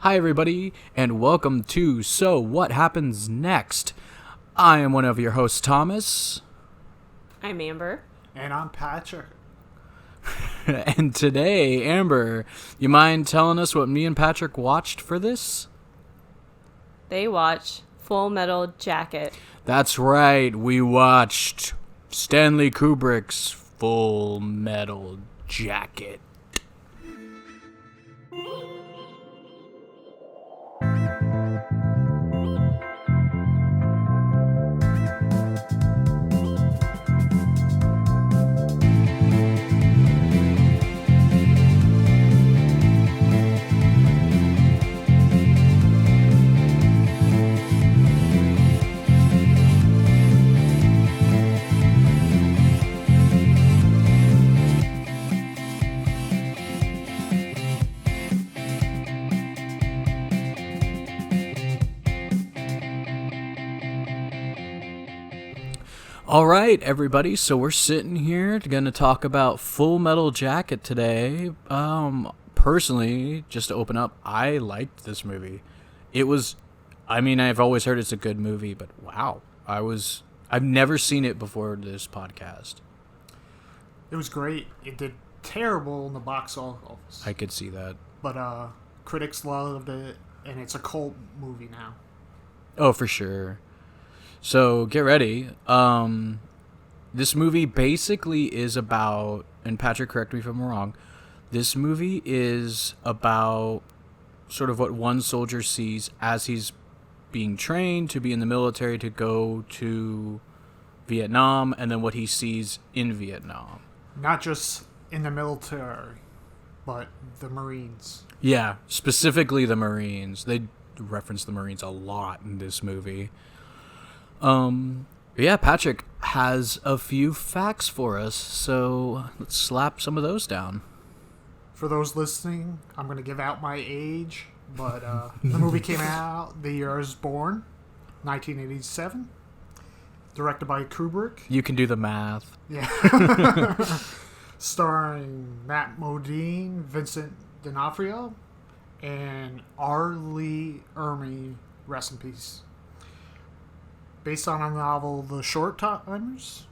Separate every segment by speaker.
Speaker 1: Hi, everybody, and welcome to So What Happens Next? I am one of your hosts, Thomas.
Speaker 2: I'm Amber.
Speaker 3: And I'm Patrick.
Speaker 1: And today, Amber, you mind telling us what me and Patrick watched for this?
Speaker 2: They watch Full Metal Jacket.
Speaker 1: That's right, we watched Stanley Kubrick's Full Metal Jacket. All right, everybody, so we're sitting here going to talk about Full Metal Jacket today. Personally, just to open up, I liked this movie. I've always heard it's a good movie, but wow, I've never seen it before this podcast.
Speaker 3: It was great. It did terrible in the box office.
Speaker 1: I could see that.
Speaker 3: But critics loved it, and it's a cult movie now.
Speaker 1: Oh, for sure. So get ready. This movie basically is about, and Patrick, correct me if I'm wrong, this movie is about sort of what one soldier sees as he's being trained to be in the military to go to Vietnam, and then what he sees in Vietnam.
Speaker 3: Not just in the military, but the Marines.
Speaker 1: Yeah, specifically the Marines. They reference the Marines a lot in this movie. Yeah, Patrick has a few facts for us, so let's slap some of those down.
Speaker 3: For those listening, I'm going to give out my age, but the movie came out the year I was born, 1987, directed by Kubrick.
Speaker 1: You can do the math.
Speaker 3: Yeah. Starring Matt Modine, Vincent D'Onofrio, and R. Lee Ermey, rest in peace. Based on a novel, The Short Timers.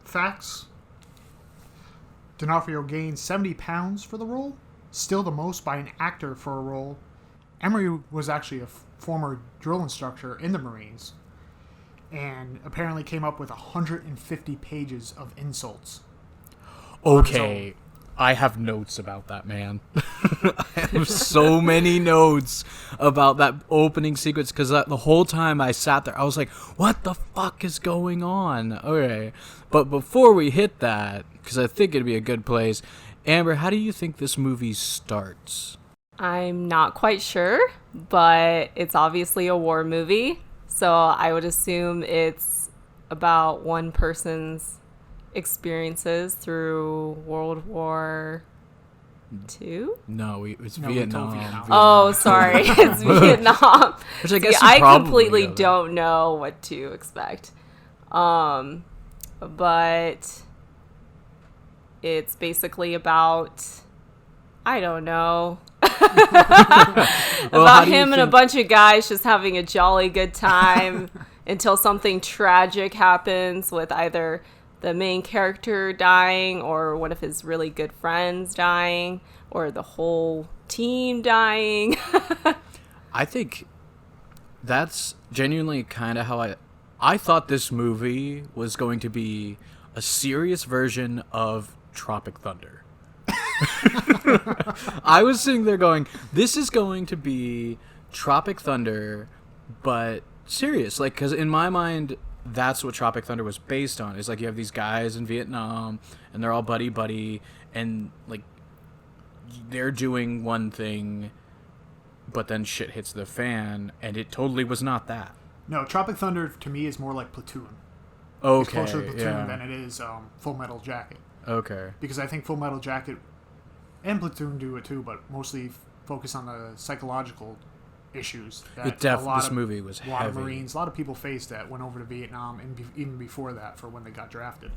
Speaker 3: Facts. D'Onofrio gained 70 pounds for the role, still the most by an actor for a role. Emery was actually a former drill instructor in the Marines, and apparently came up with 150 pages of insults.
Speaker 1: Okay, I have notes about that, man. I have so many notes about that opening sequence, because the whole time I sat there, I was like, what the fuck is going on? Okay, but before we hit that, because I think it'd be a good place, Amber, how do you think this movie starts?
Speaker 2: I'm not quite sure, but it's obviously a war movie, so I would assume it's about one person's experiences through World War II?
Speaker 1: No, it's Vietnam.
Speaker 2: Oh, sorry. It's Vietnam.
Speaker 1: Which I guess
Speaker 2: I completely don't know what to expect. But it's basically about, I don't know, about him and a bunch of guys just having a jolly good time until something tragic happens with either the main character dying, or one of his really good friends dying, or the whole team dying.
Speaker 1: I think that's genuinely kind of how I thought this movie was going to be a serious version of Tropic Thunder. I was sitting there going, this is going to be Tropic Thunder, but serious. Like, because in my mind, that's what Tropic Thunder was based on. It's like you have these guys in Vietnam, and they're all buddy, and like they're doing one thing, but then shit hits the fan, and it totally was not that.
Speaker 3: No, Tropic Thunder to me is more like Platoon.
Speaker 1: Okay,
Speaker 3: it's closer to Platoon than it is Full Metal Jacket.
Speaker 1: Okay.
Speaker 3: Because I think Full Metal Jacket and Platoon do it too, but mostly focus on the psychological issues that
Speaker 1: this movie was
Speaker 3: a lot
Speaker 1: heavy.
Speaker 3: of Marines, a lot of people faced that went over to Vietnam, and even before that, for when they got drafted.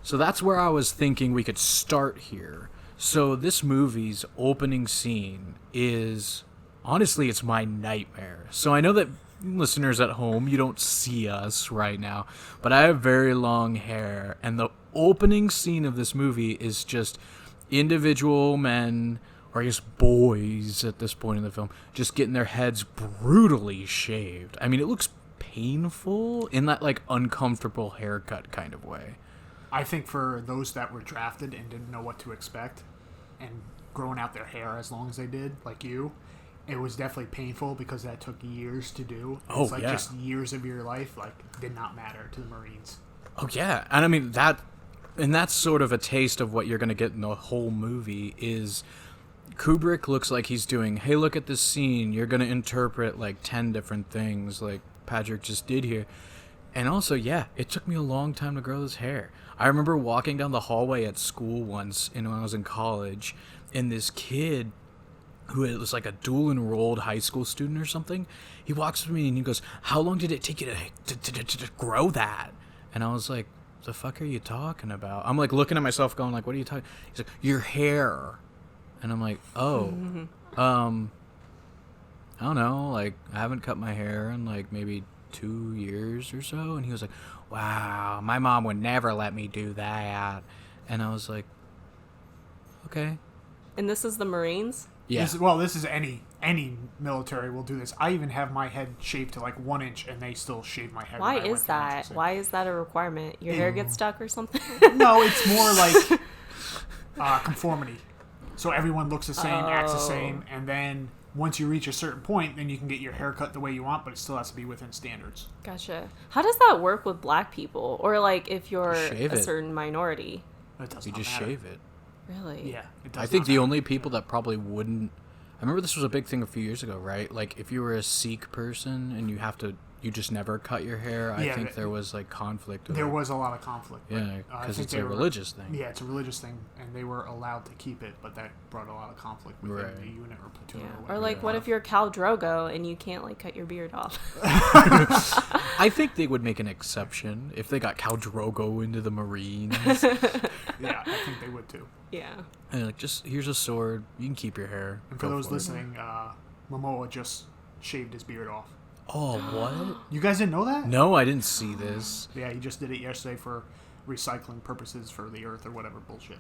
Speaker 1: So that's where I was thinking we could start here. So this movie's opening scene is, honestly, it's my nightmare. So I know that listeners at home, you don't see us right now, but I have very long hair, and the opening scene of this movie is just individual men, or I guess boys at this point in the film, just getting their heads brutally shaved. I mean, it looks painful in that, like, uncomfortable haircut kind of way.
Speaker 3: I think for those that were drafted and didn't know what to expect and growing out their hair as long as they did, like you, it was definitely painful because that took years to do. It's like just years of your life, like, did not matter to the Marines.
Speaker 1: Oh, yeah. And I mean, that's sort of a taste of what you're going to get in the whole movie is Kubrick looks like he's doing, hey, look at this scene. You're going to interpret, like, 10 different things like Patrick just did here. And also, yeah, it took me a long time to grow this hair. I remember walking down the hallway at school once when I was in college, and this kid who was like a dual enrolled high school student or something, he walks up to me and he goes, how long did it take you to grow that? And I was like, the fuck are you talking about? I'm like looking at myself going like, what are you talking? He's like, your hair. And I'm like, oh, I don't know, like I haven't cut my hair in like maybe 2 years or so. And he was like, wow, my mom would never let me do that. And I was like, okay.
Speaker 2: And this is the Marines?
Speaker 1: Yeah.
Speaker 3: This is any military will do this. I even have my head shaved to like 1 inch, and they still shave my head.
Speaker 2: Why is that? Why is that a requirement? Your hair gets stuck or something?
Speaker 3: No, it's more like conformity. So everyone looks the same, acts the same, and then once you reach a certain point, then you can get your hair cut the way you want, but it still has to be within standards.
Speaker 2: Gotcha. How does that work with black people, or like if you're a certain minority?
Speaker 3: It doesn't.
Speaker 1: You just
Speaker 3: matter.
Speaker 1: shave it.
Speaker 2: Really?
Speaker 3: Yeah, it does.
Speaker 1: I think the only people that probably wouldn't... I remember this was a big thing a few years ago, right? Like, if you were a Sikh person and you just never cut your hair, I think there was, like, conflict.
Speaker 3: There was a lot of conflict.
Speaker 1: Yeah, because it's a religious thing.
Speaker 3: Yeah, it's a religious thing, and they were allowed to keep it, but that brought a lot of conflict within the unit or platoon.
Speaker 2: Yeah.
Speaker 3: Or whatever.
Speaker 2: Or, like, what if you're Khal Drogo and you can't, like, cut your beard off?
Speaker 1: I think they would make an exception if they got Khal Drogo into the Marines.
Speaker 3: Yeah, I think they would, too.
Speaker 2: Yeah.
Speaker 1: And like, just here's a sword. You can keep your hair.
Speaker 3: And for those listening, Momoa just shaved his beard off.
Speaker 1: Oh, what?
Speaker 3: You guys didn't know that?
Speaker 1: No, I didn't see this.
Speaker 3: Yeah, he just did it yesterday for recycling purposes for the Earth or whatever bullshit.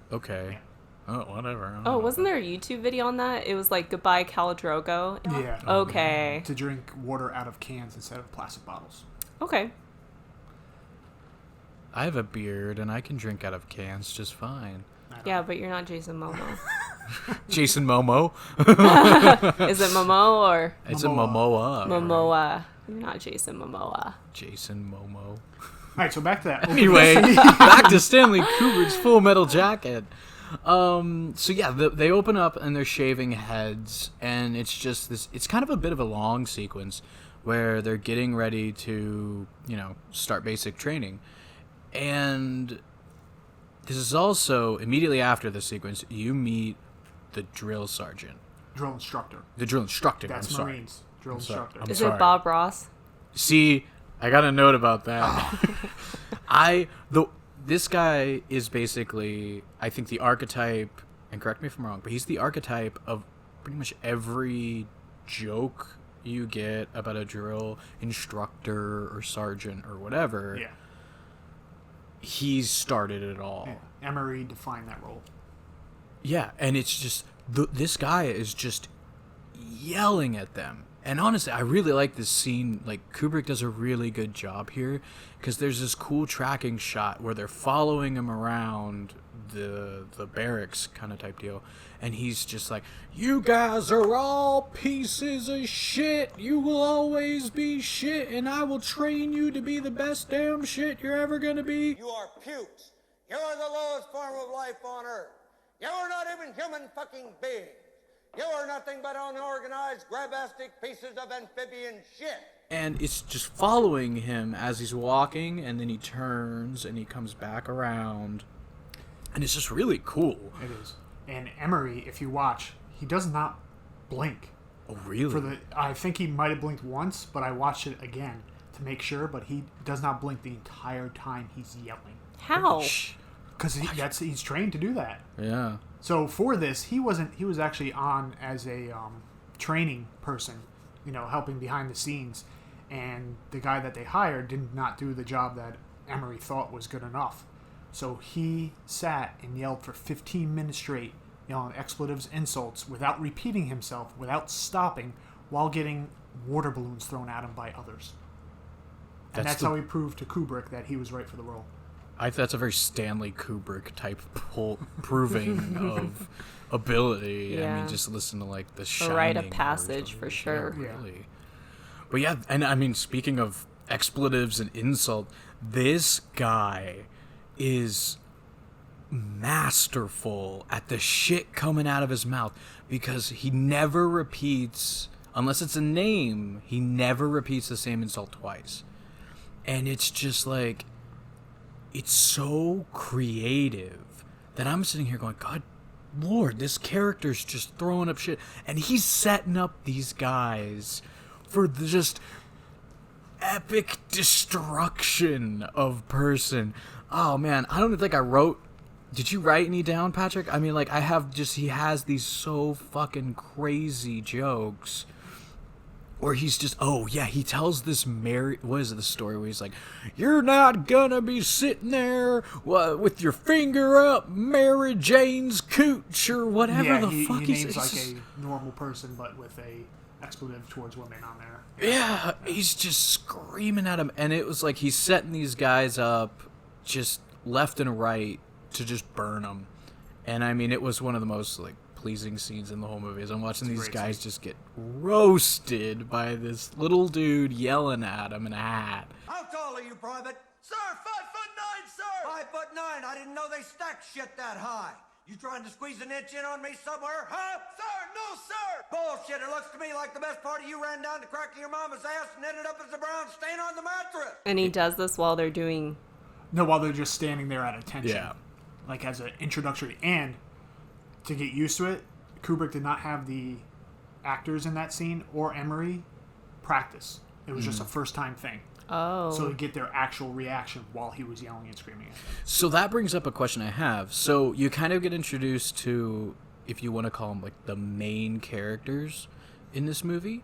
Speaker 1: Okay. Oh, whatever.
Speaker 2: Oh, wasn't there a YouTube video on that? It was like, goodbye, Khal Drogo.
Speaker 3: Yeah.
Speaker 2: Okay.
Speaker 3: To drink water out of cans instead of plastic bottles.
Speaker 2: Okay.
Speaker 1: I have a beard, and I can drink out of cans just fine.
Speaker 2: Yeah, but you're not Jason Momoa.
Speaker 1: Jason Momo?
Speaker 2: Is it Momo or?
Speaker 1: It's a Momoa.
Speaker 2: Momoa. You're not Jason Momoa.
Speaker 1: Jason Momo.
Speaker 3: All right, so back to that.
Speaker 1: Anyway, back to Stanley Kubrick's Full Metal Jacket. So yeah, they open up and they're shaving heads, and it's just this. It's kind of a bit of a long sequence where they're getting ready to, start basic training, and this is also immediately after the sequence you meet the drill sergeant,
Speaker 3: Drill instructor.
Speaker 1: the drill instructor.
Speaker 3: That's
Speaker 1: I'm
Speaker 3: Marines.
Speaker 1: Sorry.
Speaker 3: Drill instructor.
Speaker 1: I'm
Speaker 2: Is
Speaker 1: sorry.
Speaker 2: it Bob Ross?
Speaker 1: See, I got a note about that. This guy is basically, I think, the archetype, and correct me if I'm wrong, but he's the archetype of pretty much every joke you get about a drill instructor or sergeant or whatever.
Speaker 3: Yeah.
Speaker 1: He's started it all.
Speaker 3: Yeah. Emery defined that role.
Speaker 1: Yeah, and it's just, this guy is just yelling at them. And honestly, I really like this scene. Like, Kubrick does a really good job here, because there's this cool tracking shot where they're following him around the barracks kind of type deal, and he's just like, you guys are all pieces of shit. You will always be shit, and I will train you to be the best damn shit you're ever gonna be.
Speaker 4: You are pukes. You are the lowest form of life on Earth. You are not even human fucking beings. You are nothing but unorganized, grabastic pieces of amphibian shit.
Speaker 1: And it's just following him as he's walking, and then he turns and he comes back around, and it's just really cool.
Speaker 3: It is. And Emery, if you watch, he does not blink.
Speaker 1: Oh, really?
Speaker 3: I think he might have blinked once, but I watched it again to make sure, but he does not blink the entire time he's yelling.
Speaker 2: How?
Speaker 3: because he's trained to do that.
Speaker 1: Yeah.
Speaker 3: So for this, he was actually on as a training person, helping behind the scenes, and the guy that they hired did not do the job that Emery thought was good enough. So he sat and yelled for 15 minutes straight, yelling expletives, insults, without repeating himself, without stopping, while getting water balloons thrown at him by others. And that's how he proved to Kubrick that he was right for the role.
Speaker 1: That's a very Stanley Kubrick type proving of ability.
Speaker 2: Yeah.
Speaker 1: I mean, just listen to like The Shining.
Speaker 2: A rite of passage for sure.
Speaker 1: Yeah, really. But yeah, and I mean, speaking of expletives and insult, this guy is masterful at the shit coming out of his mouth, because he never repeats, unless it's a name, he never repeats the same insult twice. And it's just like, it's so creative that I'm sitting here going, God Lord, this character's just throwing up shit. And he's setting up these guys for just epic destruction of person. Oh man, I don't think I wrote. Did you write any down, Patrick? I mean, like, he has these so fucking crazy jokes where he's just, he tells this what is it, the story where he's like, you're not gonna be sitting there with your finger up Mary Jane's cooch or whatever the fuck
Speaker 3: he names like a normal person, but with a expletive towards women on there.
Speaker 1: Yeah, he's just screaming at him, and it was like he's setting these guys up just left and right to just burn them. And I mean, it was one of the most like pleasing scenes in the whole movie as I'm watching these guys just get roasted by this little dude yelling at him in a hat.
Speaker 4: How tall are you, Private? Sir, 5'9", sir! 5'9"? I didn't know they stacked shit that high. You trying to squeeze an inch in on me somewhere, huh? Sir, no, sir! Bullshit, it looks to me like the best part of you ran down the crack of your mama's ass and ended up as a brown stain on the mattress.
Speaker 2: And he does this while they're doing...
Speaker 3: No, while they're just standing there at attention.
Speaker 1: Yeah.
Speaker 3: Like as an introductory. And to get used to it, Kubrick did not have the actors in that scene or Emery practice. It was just a first-time thing.
Speaker 2: Oh.
Speaker 3: So to get their actual reaction while he was yelling and screaming at them.
Speaker 1: So that brings up a question I have. So you kind of get introduced to, if you want to call them like the main characters in this movie.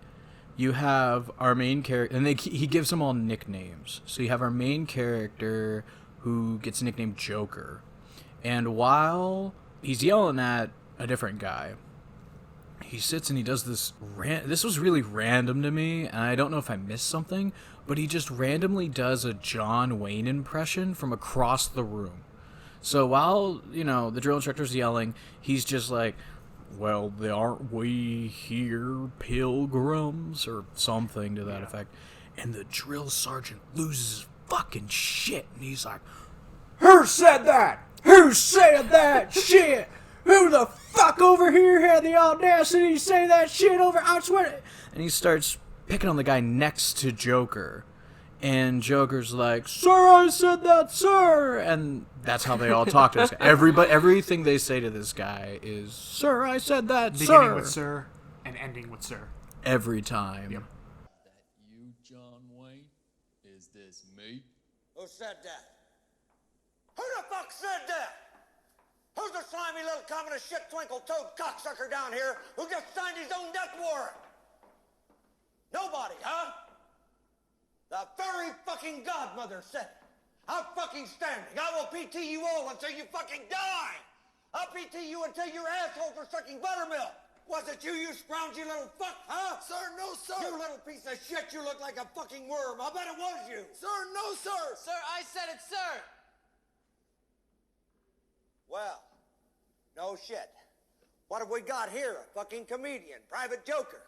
Speaker 1: You have our main character, and he gives them all nicknames. So you have our main character who gets nicknamed Joker. And while he's yelling at a different guy, he sits and he does this. This was really random to me, and I don't know if I missed something, but he just randomly does a John Wayne impression from across the room. So while, the drill instructor's yelling, he's just like, well, aren't we here pilgrims, or something to that effect. And the drill sergeant loses his fucking shit, and he's like, who said that? Who said that shit? Who the fuck over here had the audacity to say that shit over? I swear. And he starts picking on the guy next to Joker. And Joker's like, sir, I said that, sir. And that's how they all talk to this guy. Everything they say to this guy is, sir, I said that, sir.
Speaker 3: Beginning with sir and ending with sir.
Speaker 1: Every time.
Speaker 3: Yep.
Speaker 5: That you, John Wayne? Is this me?
Speaker 4: Who said that? Who the fuck said that? Who's the slimy little communist shit twinkle-toed cocksucker down here who just signed his own death warrant? Nobody, huh? The very fucking godmother said it. I'm fucking standing. I will PT you all until you fucking die. I'll PT you until your asshole for sucking buttermilk. Was it you scroungy little fuck, huh?
Speaker 6: Sir, no, sir.
Speaker 4: You little piece of shit, you look like a fucking worm. I bet it was you.
Speaker 6: Sir, no, sir.
Speaker 5: Sir, I said it, sir.
Speaker 4: Well, no shit. What have we got here? A fucking comedian, private joker.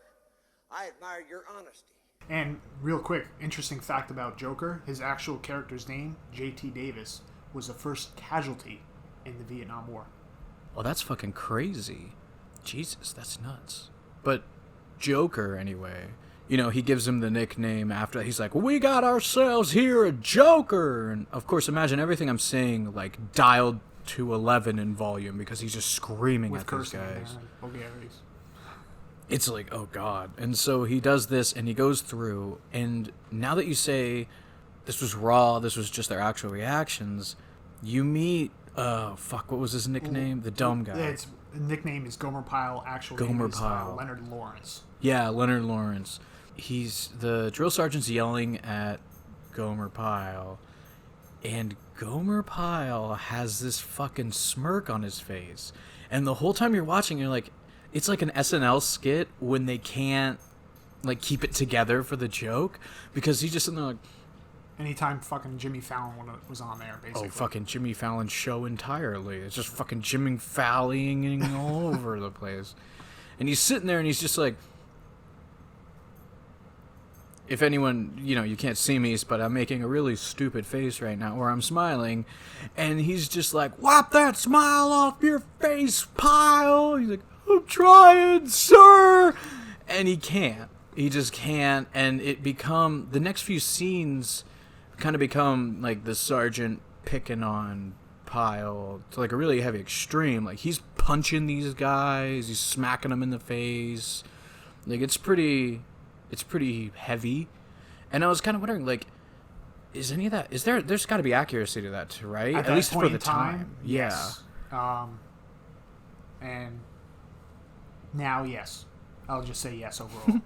Speaker 4: I admire your honesty.
Speaker 3: And real quick, interesting fact about Joker, his actual character's name, J.T. Davis, was the first casualty in the Vietnam War.
Speaker 1: Well, that's fucking crazy. Jesus, that's nuts. But Joker, anyway, he gives him the nickname after. He's like, we got ourselves here a Joker. And, of course, imagine everything I'm saying, like, dialed to 11 in volume because he's just screaming
Speaker 3: With
Speaker 1: at these
Speaker 3: cursing
Speaker 1: guys.
Speaker 3: and vulgarities.
Speaker 1: It's like, oh God. And so he does this and he goes through, and now that you say this was raw, this was just their actual reactions, you meet Oh, fuck, what was his nickname? The dumb guy.
Speaker 3: Its nickname is Gomer Pyle. Actual
Speaker 1: Gomer
Speaker 3: name is
Speaker 1: Pyle.
Speaker 3: Leonard Lawrence.
Speaker 1: Yeah, Leonard Lawrence. The drill sergeant's yelling at Gomer Pyle, and Gomer Pyle has this fucking smirk on his face. And the whole time you're watching, you're like, it's like an SNL skit when they can't, like, keep it together for the joke, because he's just in there like,
Speaker 3: Anytime fucking Jimmy Fallon was on there, basically.
Speaker 1: oh, fucking Jimmy Fallon's show entirely. It's just fucking Jimmy Fallon all over the place. And he's sitting there and he's just like, if anyone, you can't see me, but I'm making a really stupid face right now where I'm smiling. And he's just like, wipe that smile off your face, Pyle. He's like, I'm trying, sir. And he can't. He just can't. And the next few scenes kind of become like the sergeant picking on Pyle to like a really heavy extreme. Like he's punching these guys, he's smacking them in the face. Like it's pretty heavy. And I was kind of wondering, like, is any of that, there's got to be accuracy to that too, right?
Speaker 3: At
Speaker 1: least
Speaker 3: point
Speaker 1: for the
Speaker 3: in
Speaker 1: time.
Speaker 3: Yes. And now, yes. I'll just say yes overall.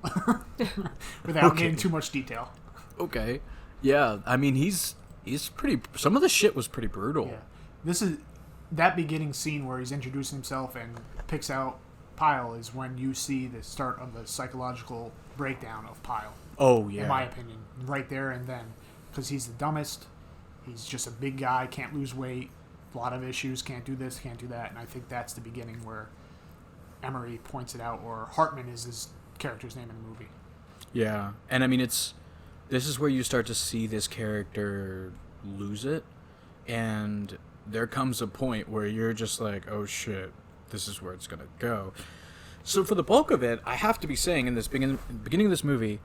Speaker 3: Without getting too much detail.
Speaker 1: Okay. Yeah, I mean, he's pretty, some of the shit was pretty brutal.
Speaker 3: Yeah. This is, that beginning scene where he's introducing himself and picks out Pyle is when you see the start of the psychological breakdown of Pyle.
Speaker 1: Oh, yeah.
Speaker 3: In my opinion. Right there and then. Because he's the dumbest. He's just a big guy, can't lose weight, a lot of issues, can't do this, can't do that. And I think that's the beginning where Emery points it out, or Hartman is his character's name in the movie.
Speaker 1: Yeah, and I mean, this is where you start to see this character lose it, and there comes a point where you're just like, oh shit, this is where it's gonna go. So for the bulk of it, I have to be saying, in this beginning of this movie,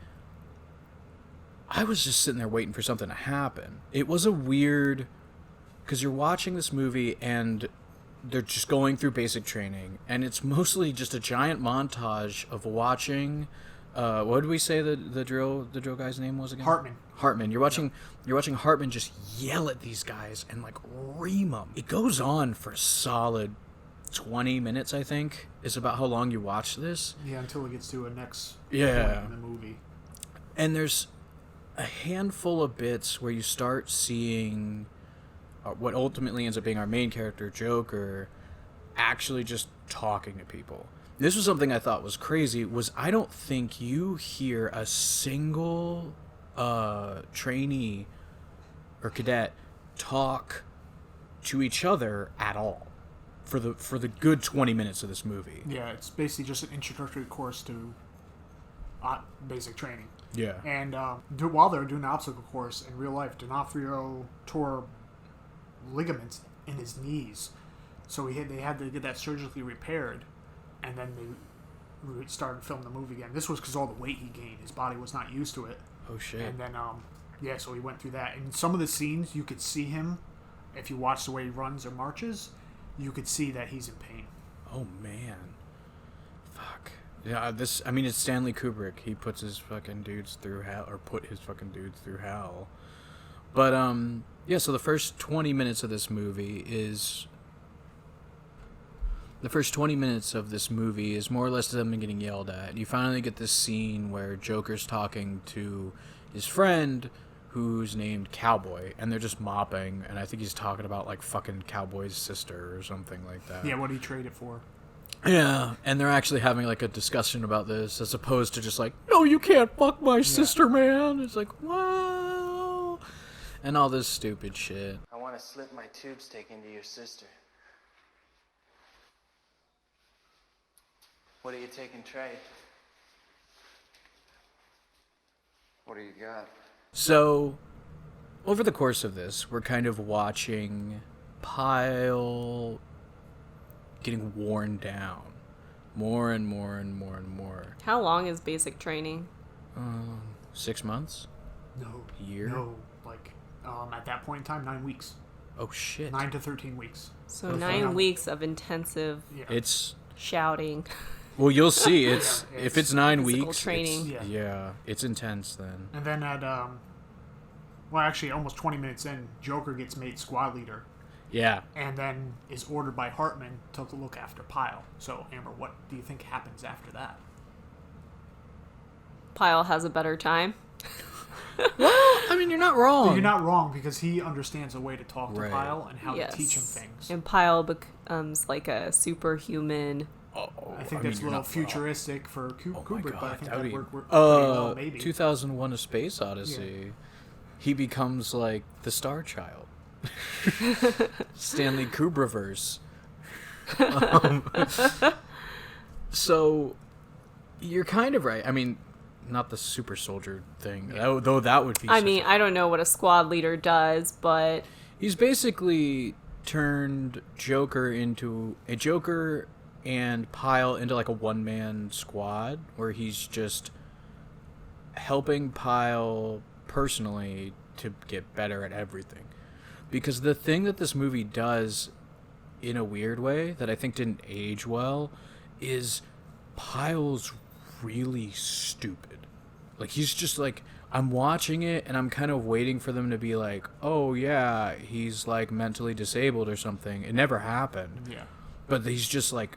Speaker 1: I was just sitting there waiting for something to happen. It was a weird, because you're watching this movie and they're just going through basic training, and it's mostly just a giant montage of watching. What did we say the drill guy's name was again? Hartman. You're watching Hartman just yell at these guys and like ream them. It goes on for a solid 20 minutes, I think, is about how long you watch this.
Speaker 3: Yeah, until it gets to a next
Speaker 1: point
Speaker 3: in the movie.
Speaker 1: And there's a handful of bits where you start seeing what ultimately ends up being our main character, Joker, actually just talking to people. This was something I thought was crazy, was I don't think you hear a single trainee or cadet talk to each other at all for the good 20 minutes of this movie.
Speaker 3: Yeah, it's basically just an introductory course to basic training.
Speaker 1: Yeah.
Speaker 3: And while they were doing the obstacle course in real life, D'Onofrio tore ligaments in his knees, so they had to get that surgically repaired, and then they started filming the movie again. This was because all the weight he gained, his body was not used to it.
Speaker 1: Oh shit.
Speaker 3: And then so he went through that. And some of the scenes you could see him, if you watch the way he runs or marches, you could see that he's in pain.
Speaker 1: Oh man. Fuck. Yeah, it's Stanley Kubrick. He puts his fucking dudes through hell, or put his fucking dudes through hell. But yeah, so the first 20 minutes of this movie is more or less them getting yelled at. You finally get this scene where Joker's talking to his friend, who's named Cowboy, and they're just mopping, and I think he's talking about like fucking Cowboy's sister or something like that.
Speaker 3: Yeah, what did he trade it for?
Speaker 1: Yeah, and they're actually having like a discussion about this, as opposed to just like, no, you can't fuck my sister, man. It's like, wow, and all this stupid shit.
Speaker 6: I want to slip my tube stick into your sister. What are you taking trade? What do you got?
Speaker 1: So, over the course of this, we're kind of watching Pyle getting worn down more and more and more and more.
Speaker 2: How long is basic training?
Speaker 1: 6 months?
Speaker 3: No.
Speaker 1: Year?
Speaker 3: No, like at that point in time, 9 weeks.
Speaker 1: Oh shit.
Speaker 3: 9 to 13 weeks.
Speaker 2: So 9 weeks of intensive
Speaker 1: It's
Speaker 2: shouting.
Speaker 1: well, you'll see. It's if it's 9
Speaker 2: physical
Speaker 1: weeks.
Speaker 2: training.
Speaker 1: It's intense then.
Speaker 3: And then at well, actually, almost 20 minutes in, Joker gets made squad leader.
Speaker 1: Yeah.
Speaker 3: and then is ordered by Hartman to look after Pyle. So, Amber, what do you think happens after that?
Speaker 2: Pyle has a better time.
Speaker 1: I mean, you're not wrong.
Speaker 3: You're not wrong, because he understands a way to talk to
Speaker 1: Right.
Speaker 3: Pyle and how to teach him things.
Speaker 2: And Pyle becomes like a superhuman.
Speaker 3: I think that's a little futuristic for Kubrick, but I think that worked pretty well, maybe.
Speaker 1: 2001: A Space Odyssey. Yeah. He becomes like the Star Child. Stanley Kubrickverse. So, you're kind of right. I mean, not the super soldier thing, though that would be...
Speaker 2: I mean, I don't know what a squad leader does, but...
Speaker 1: He's basically turned Joker and Pyle into like a one-man squad, where he's just helping Pyle personally to get better at everything. Because the thing that this movie does, in a weird way, that I think didn't age well, is Pyle's really stupid. Like, he's just like, I'm watching it and I'm kind of waiting for them to be like, oh yeah, he's like mentally disabled or something. It never happened.
Speaker 3: Yeah.
Speaker 1: But he's just like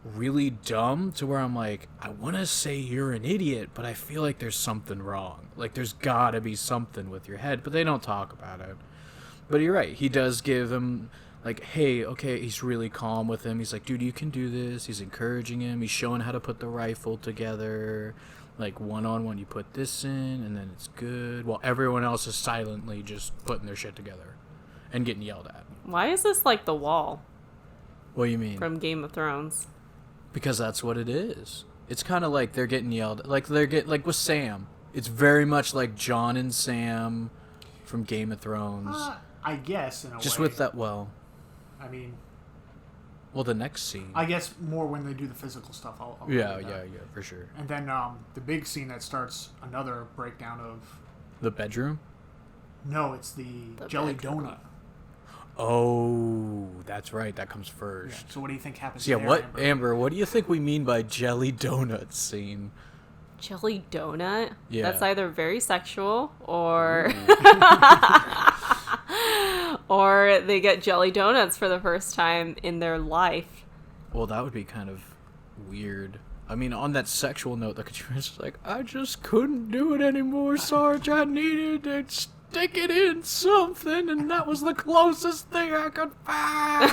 Speaker 1: really dumb to where I'm like, I want to say you're an idiot, but I feel like there's something wrong. Like, there's gotta be something with your head, but they don't talk about it. But you're right. He does give him like, hey, okay, he's really calm with him. He's like, dude, you can do this. He's encouraging him. He's showing how to put the rifle together. Like, one-on-one, you put this in, and then it's good. While everyone else is silently just putting their shit together and getting yelled at.
Speaker 2: Why is this like The Wall
Speaker 1: What do you mean?
Speaker 2: from Game of Thrones?
Speaker 1: Because that's what it is. It's kind of like they're getting yelled at. Like, like with Sam. It's very much like Jon and Sam from Game of Thrones.
Speaker 3: I guess, in a way.
Speaker 1: Just with that, well...
Speaker 3: I mean...
Speaker 1: Well, the next scene.
Speaker 3: I guess more when they do the physical stuff. I'll
Speaker 1: yeah, for sure.
Speaker 3: And then the big scene that starts another breakdown of...
Speaker 1: The bedroom?
Speaker 3: No, it's the jelly
Speaker 2: bedroom.
Speaker 3: donut.
Speaker 1: Oh, that's right. That comes first.
Speaker 3: Yeah. So what do you think happens
Speaker 1: So, yeah,
Speaker 3: there,
Speaker 1: what,
Speaker 3: Amber?
Speaker 1: what do you think we mean by jelly donut scene?
Speaker 2: Jelly donut?
Speaker 1: Yeah.
Speaker 2: That's either very sexual or... or they get jelly donuts for the first time in their life.
Speaker 1: Well, that would be kind of weird. I mean, on that sexual note, could you imagine, like, I just couldn't do it anymore, Sarge. I needed to stick it in something, and that was the closest thing I could find.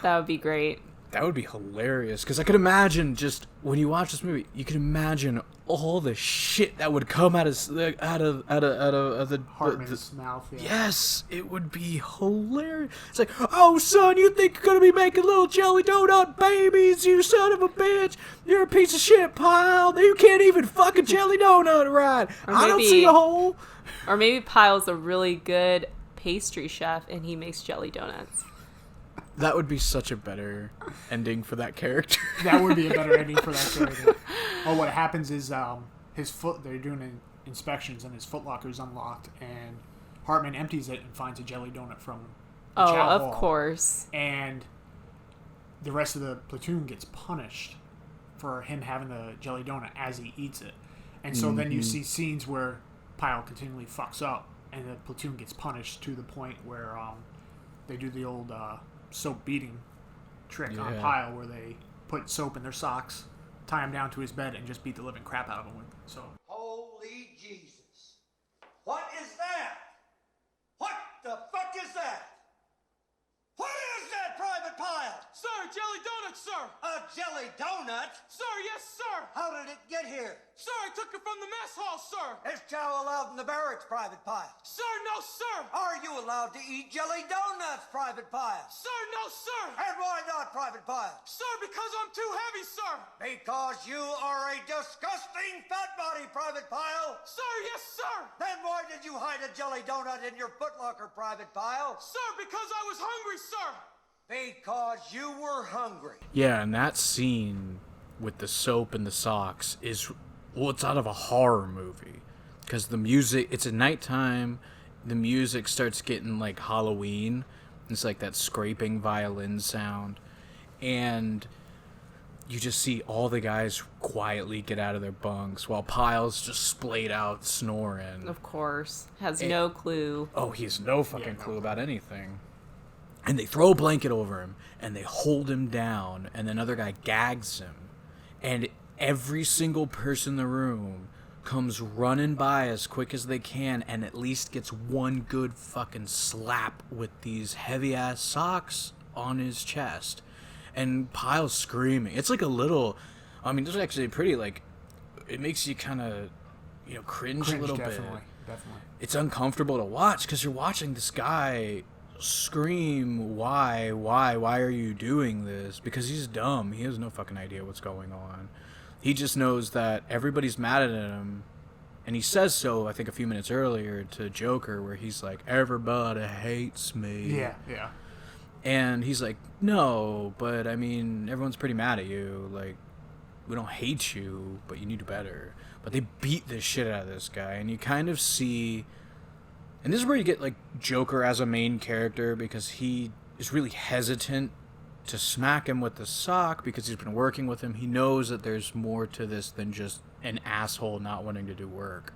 Speaker 2: That would be great.
Speaker 1: That would be hilarious, because I could imagine just, when you watch this movie, you can imagine all the shit that would come out of the
Speaker 3: Hartman's mouth. Yeah.
Speaker 1: Yes, it would be hilarious. It's like, oh, son, you think you're going to be making little jelly donut babies, you son of a bitch. You're a piece of shit, Pyle. You can't even fuck a jelly donut right. I don't see a hole.
Speaker 2: Or maybe Pyle's a really good pastry chef and he makes jelly donuts.
Speaker 1: That would be such a better ending for that character.
Speaker 3: That would be a better ending for that character. Oh, what happens is they're doing inspections and his footlocker's unlocked, and Hartman empties it and finds a jelly donut from the chow
Speaker 2: of
Speaker 3: hall.
Speaker 2: Course.
Speaker 3: And the rest of the platoon gets punished for him having the jelly donut as he eats it. And so then you see scenes where Pyle continually fucks up, and the platoon gets punished to the point where they do the old soap beating trick on Pyle, where they put soap in their socks, tie him down to his bed, and just beat the living crap out of him with it. So,
Speaker 4: Holy Jesus. What is that? What the fuck is that? What is that, Private Pyle?
Speaker 5: Sir, jelly donuts, sir!
Speaker 4: A jelly donut?
Speaker 5: Sir, yes, sir!
Speaker 4: How did it get here?
Speaker 5: Sir, I took it from the mess hall, sir!
Speaker 4: Is chow allowed in the barracks, Private Pyle?
Speaker 5: Sir, no, sir!
Speaker 4: Are you allowed to eat jelly donuts, Private Pyle?
Speaker 5: Sir, no, sir!
Speaker 4: And why not, Private Pyle?
Speaker 5: Sir, because I'm too heavy, sir!
Speaker 4: Because you are a disgusting fat body, Private Pyle!
Speaker 5: Sir, yes, sir!
Speaker 4: Then why did you hide a jelly donut in your footlocker, Private Pyle?
Speaker 5: Sir, because I was hungry, sir!
Speaker 4: Because you were hungry.
Speaker 1: Yeah, and that scene with the soap and the socks is, well, it's out of a horror movie. Because the music, it's at nighttime, the music starts getting like Halloween. It's like that scraping violin sound. And you just see all the guys quietly get out of their bunks while Pile's just splayed out snoring.
Speaker 2: Of course. Has no clue.
Speaker 1: Oh, he has no fucking clue about anything. And they throw a blanket over him, and they hold him down, and another guy gags him. And every single person in the room comes running by as quick as they can and at least gets one good fucking slap with these heavy-ass socks on his chest. And Pile's screaming. It's like a little... I mean, this is actually pretty, like... It makes you kind of, cringe a little bit.
Speaker 3: Definitely.
Speaker 1: It's uncomfortable to watch because you're watching this guy scream, why are you doing this? Because he's dumb. He has no fucking idea what's going on. He just knows that everybody's mad at him, and he says so, I think, a few minutes earlier to Joker, where he's like, everybody hates me.
Speaker 3: Yeah.
Speaker 1: And he's like, no, but I mean, everyone's pretty mad at you. Like, we don't hate you, but you need to do better. But they beat the shit out of this guy, and you kind of see... And this is where you get, like, Joker as a main character, because he is really hesitant to smack him with the sock because he's been working with him. He knows that there's more to this than just an asshole not wanting to do work.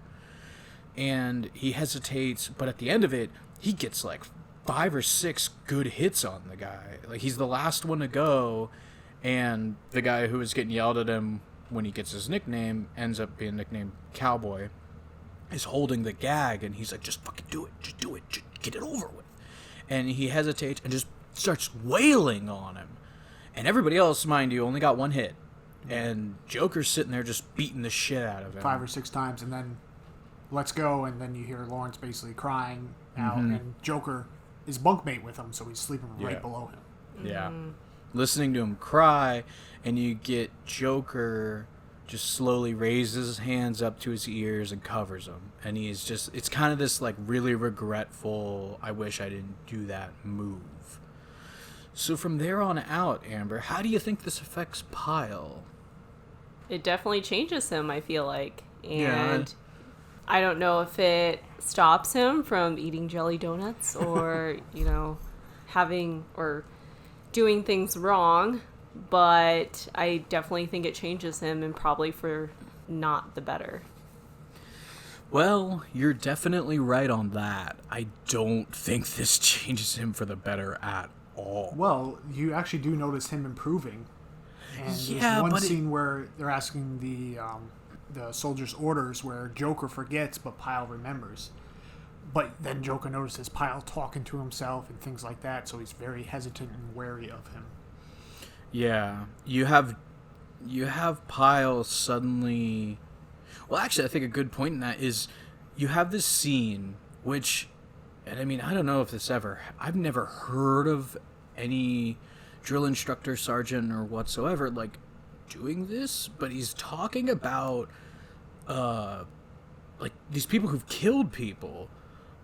Speaker 1: And he hesitates, but at the end of it, he gets, like, 5 or 6 good hits on the guy. Like, he's the last one to go, and the guy who was getting yelled at him when he gets his nickname ends up being nicknamed Cowboy, is holding the gag, and he's like, just fucking do it, just get it over with. And he hesitates and just starts wailing on him. And everybody else, mind you, only got 1 hit. And Joker's sitting there just beating the shit out of him.
Speaker 3: 5 or 6 times, and then let's go, and then you hear Lawrence basically crying out, and Joker is bunkmate with him, so he's sleeping right below him.
Speaker 1: Yeah. Listening to him cry, and you get Joker just slowly raises his hands up to his ears and covers them. And he's just, it's kind of this like really regretful, I wish I didn't do that move. So from there on out, Amber, how do you think this affects Pyle?
Speaker 2: It definitely changes him, I feel like. And
Speaker 1: Yeah.
Speaker 2: I don't know if it stops him from eating jelly donuts or, having or doing things wrong. But I definitely think it changes him, and probably for not the better.
Speaker 1: Well, you're definitely right on that. I don't think this changes him for the better at all.
Speaker 3: Well, you actually do notice him improving. And
Speaker 1: Yeah,
Speaker 3: there's one
Speaker 1: but
Speaker 3: scene where they're asking the soldiers' orders where Joker forgets, but Pyle remembers. But then Joker notices Pyle talking to himself and things like that, so he's very hesitant and wary of him.
Speaker 1: Yeah, you have Pyle suddenly... Well, actually, I think a good point in that is you have this scene, which, and I mean, I don't know if this ever... I've never heard of any drill instructor, sergeant, or whatsoever, like, doing this, but he's talking about, like, these people who've killed people.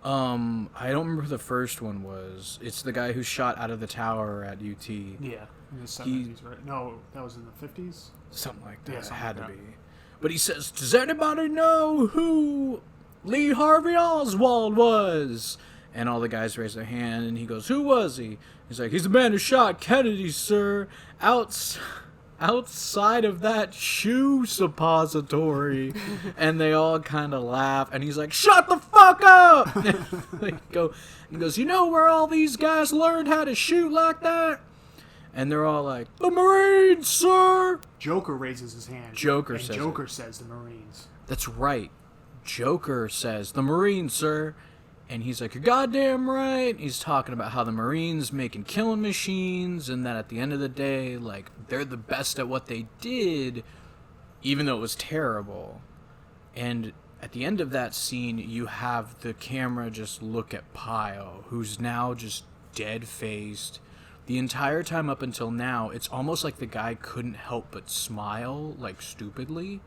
Speaker 1: I don't remember who the first one was. It's the guy who shot out of the tower at UT.
Speaker 3: Yeah, in the 70s, right? No, that was in the 50s?
Speaker 1: Something like that.
Speaker 3: Yeah,
Speaker 1: It
Speaker 3: something
Speaker 1: had
Speaker 3: like
Speaker 1: to
Speaker 3: that.
Speaker 1: be. But he says, does anybody know who Lee Harvey Oswald was? And all the guys raise their hand, and he goes, who was he? He's like, he's the man who shot Kennedy, sir. Outside of that shoe suppository. And they all kind of laugh, and he's like, shut the fuck up! He goes, you know where all these guys learned how to shoot like that? And they're all like, the Marines, sir!
Speaker 3: Joker raises his hand.
Speaker 1: Joker
Speaker 3: and
Speaker 1: says
Speaker 3: Joker says the Marines.
Speaker 1: That's right. Joker says, the Marines, sir. And he's like, you're goddamn right. He's talking about how the Marines making killing machines, and that at the end of the day, like, they're the best at what they did, even though it was terrible. And at the end of that scene, you have the camera just look at Pyle, who's now just dead-faced. The entire time up until now, it's almost like the guy couldn't help but smile, like, stupidly.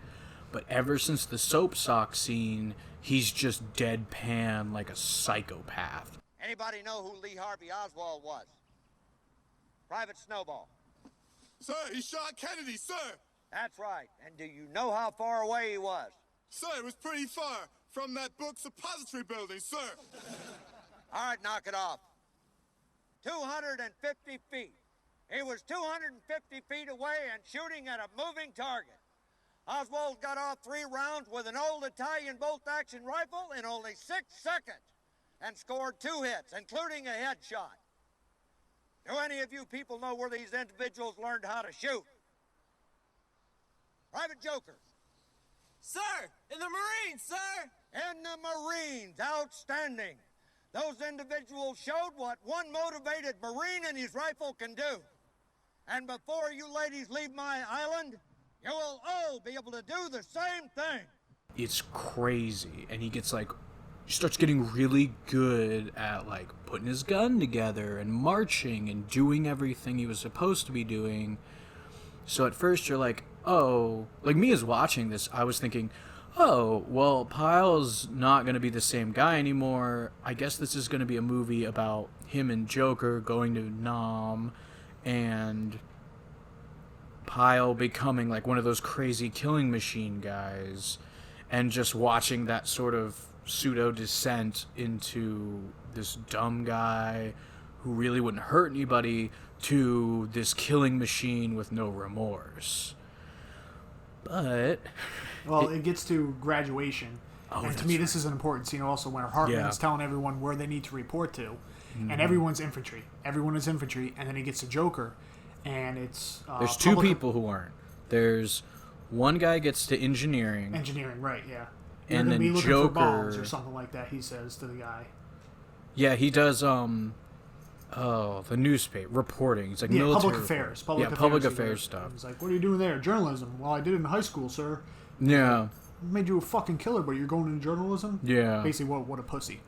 Speaker 1: But ever since the soap sock scene, he's just deadpan like a psychopath.
Speaker 4: Anybody know who Lee Harvey Oswald was? Private Snowball.
Speaker 7: Sir, he shot Kennedy, sir.
Speaker 4: That's right. And do you know how far away he was?
Speaker 7: Sir, it was pretty far from that book suppository building, sir.
Speaker 4: All right, knock it off. 250 feet. He was 250 feet away and shooting at a moving target. Oswald got off 3 rounds with an old Italian bolt-action rifle in only 6 seconds and scored 2 hits, including a headshot. Do any of you people know where these individuals learned how to shoot? Private Joker.
Speaker 8: Sir, in the Marines, sir!
Speaker 4: In the Marines, outstanding. Those individuals showed what one motivated Marine and his rifle can do. And before you ladies leave my island, you will all be able to do the same thing.
Speaker 1: It's crazy. And he starts getting really good at, like, putting his gun together and marching and doing everything he was supposed to be doing. So at first you're like, oh, like me as watching this, I was thinking, oh, well, Pyle's not going to be the same guy anymore. I guess this is going to be a movie about him and Joker going to Nam and Pyle becoming like one of those crazy killing machine guys and just watching that sort of pseudo descent into this dumb guy who really wouldn't hurt anybody to this killing machine with no remorse. But
Speaker 3: well, it gets to graduation. And to me, this is an important scene also when Hartman is telling everyone where they need to report to. Mm-hmm. And everyone's infantry. Everyone is infantry. And then he gets to Joker. And it's...
Speaker 1: there's 2 people who aren't. There's one guy gets to engineering.
Speaker 3: Engineering, right, yeah.
Speaker 1: You're and then
Speaker 3: be looking
Speaker 1: Joker...
Speaker 3: for bombs or something like that, he says to the guy.
Speaker 1: Yeah, he does, the newspaper, reporting. It's like military...
Speaker 3: Public affairs
Speaker 1: stuff.
Speaker 3: He's like, what are you doing there? Journalism. Well, I did it in high school, sir.
Speaker 1: Yeah.
Speaker 3: Like, made you a fucking killer, but you're going into journalism?
Speaker 1: Yeah.
Speaker 3: Basically, what a pussy.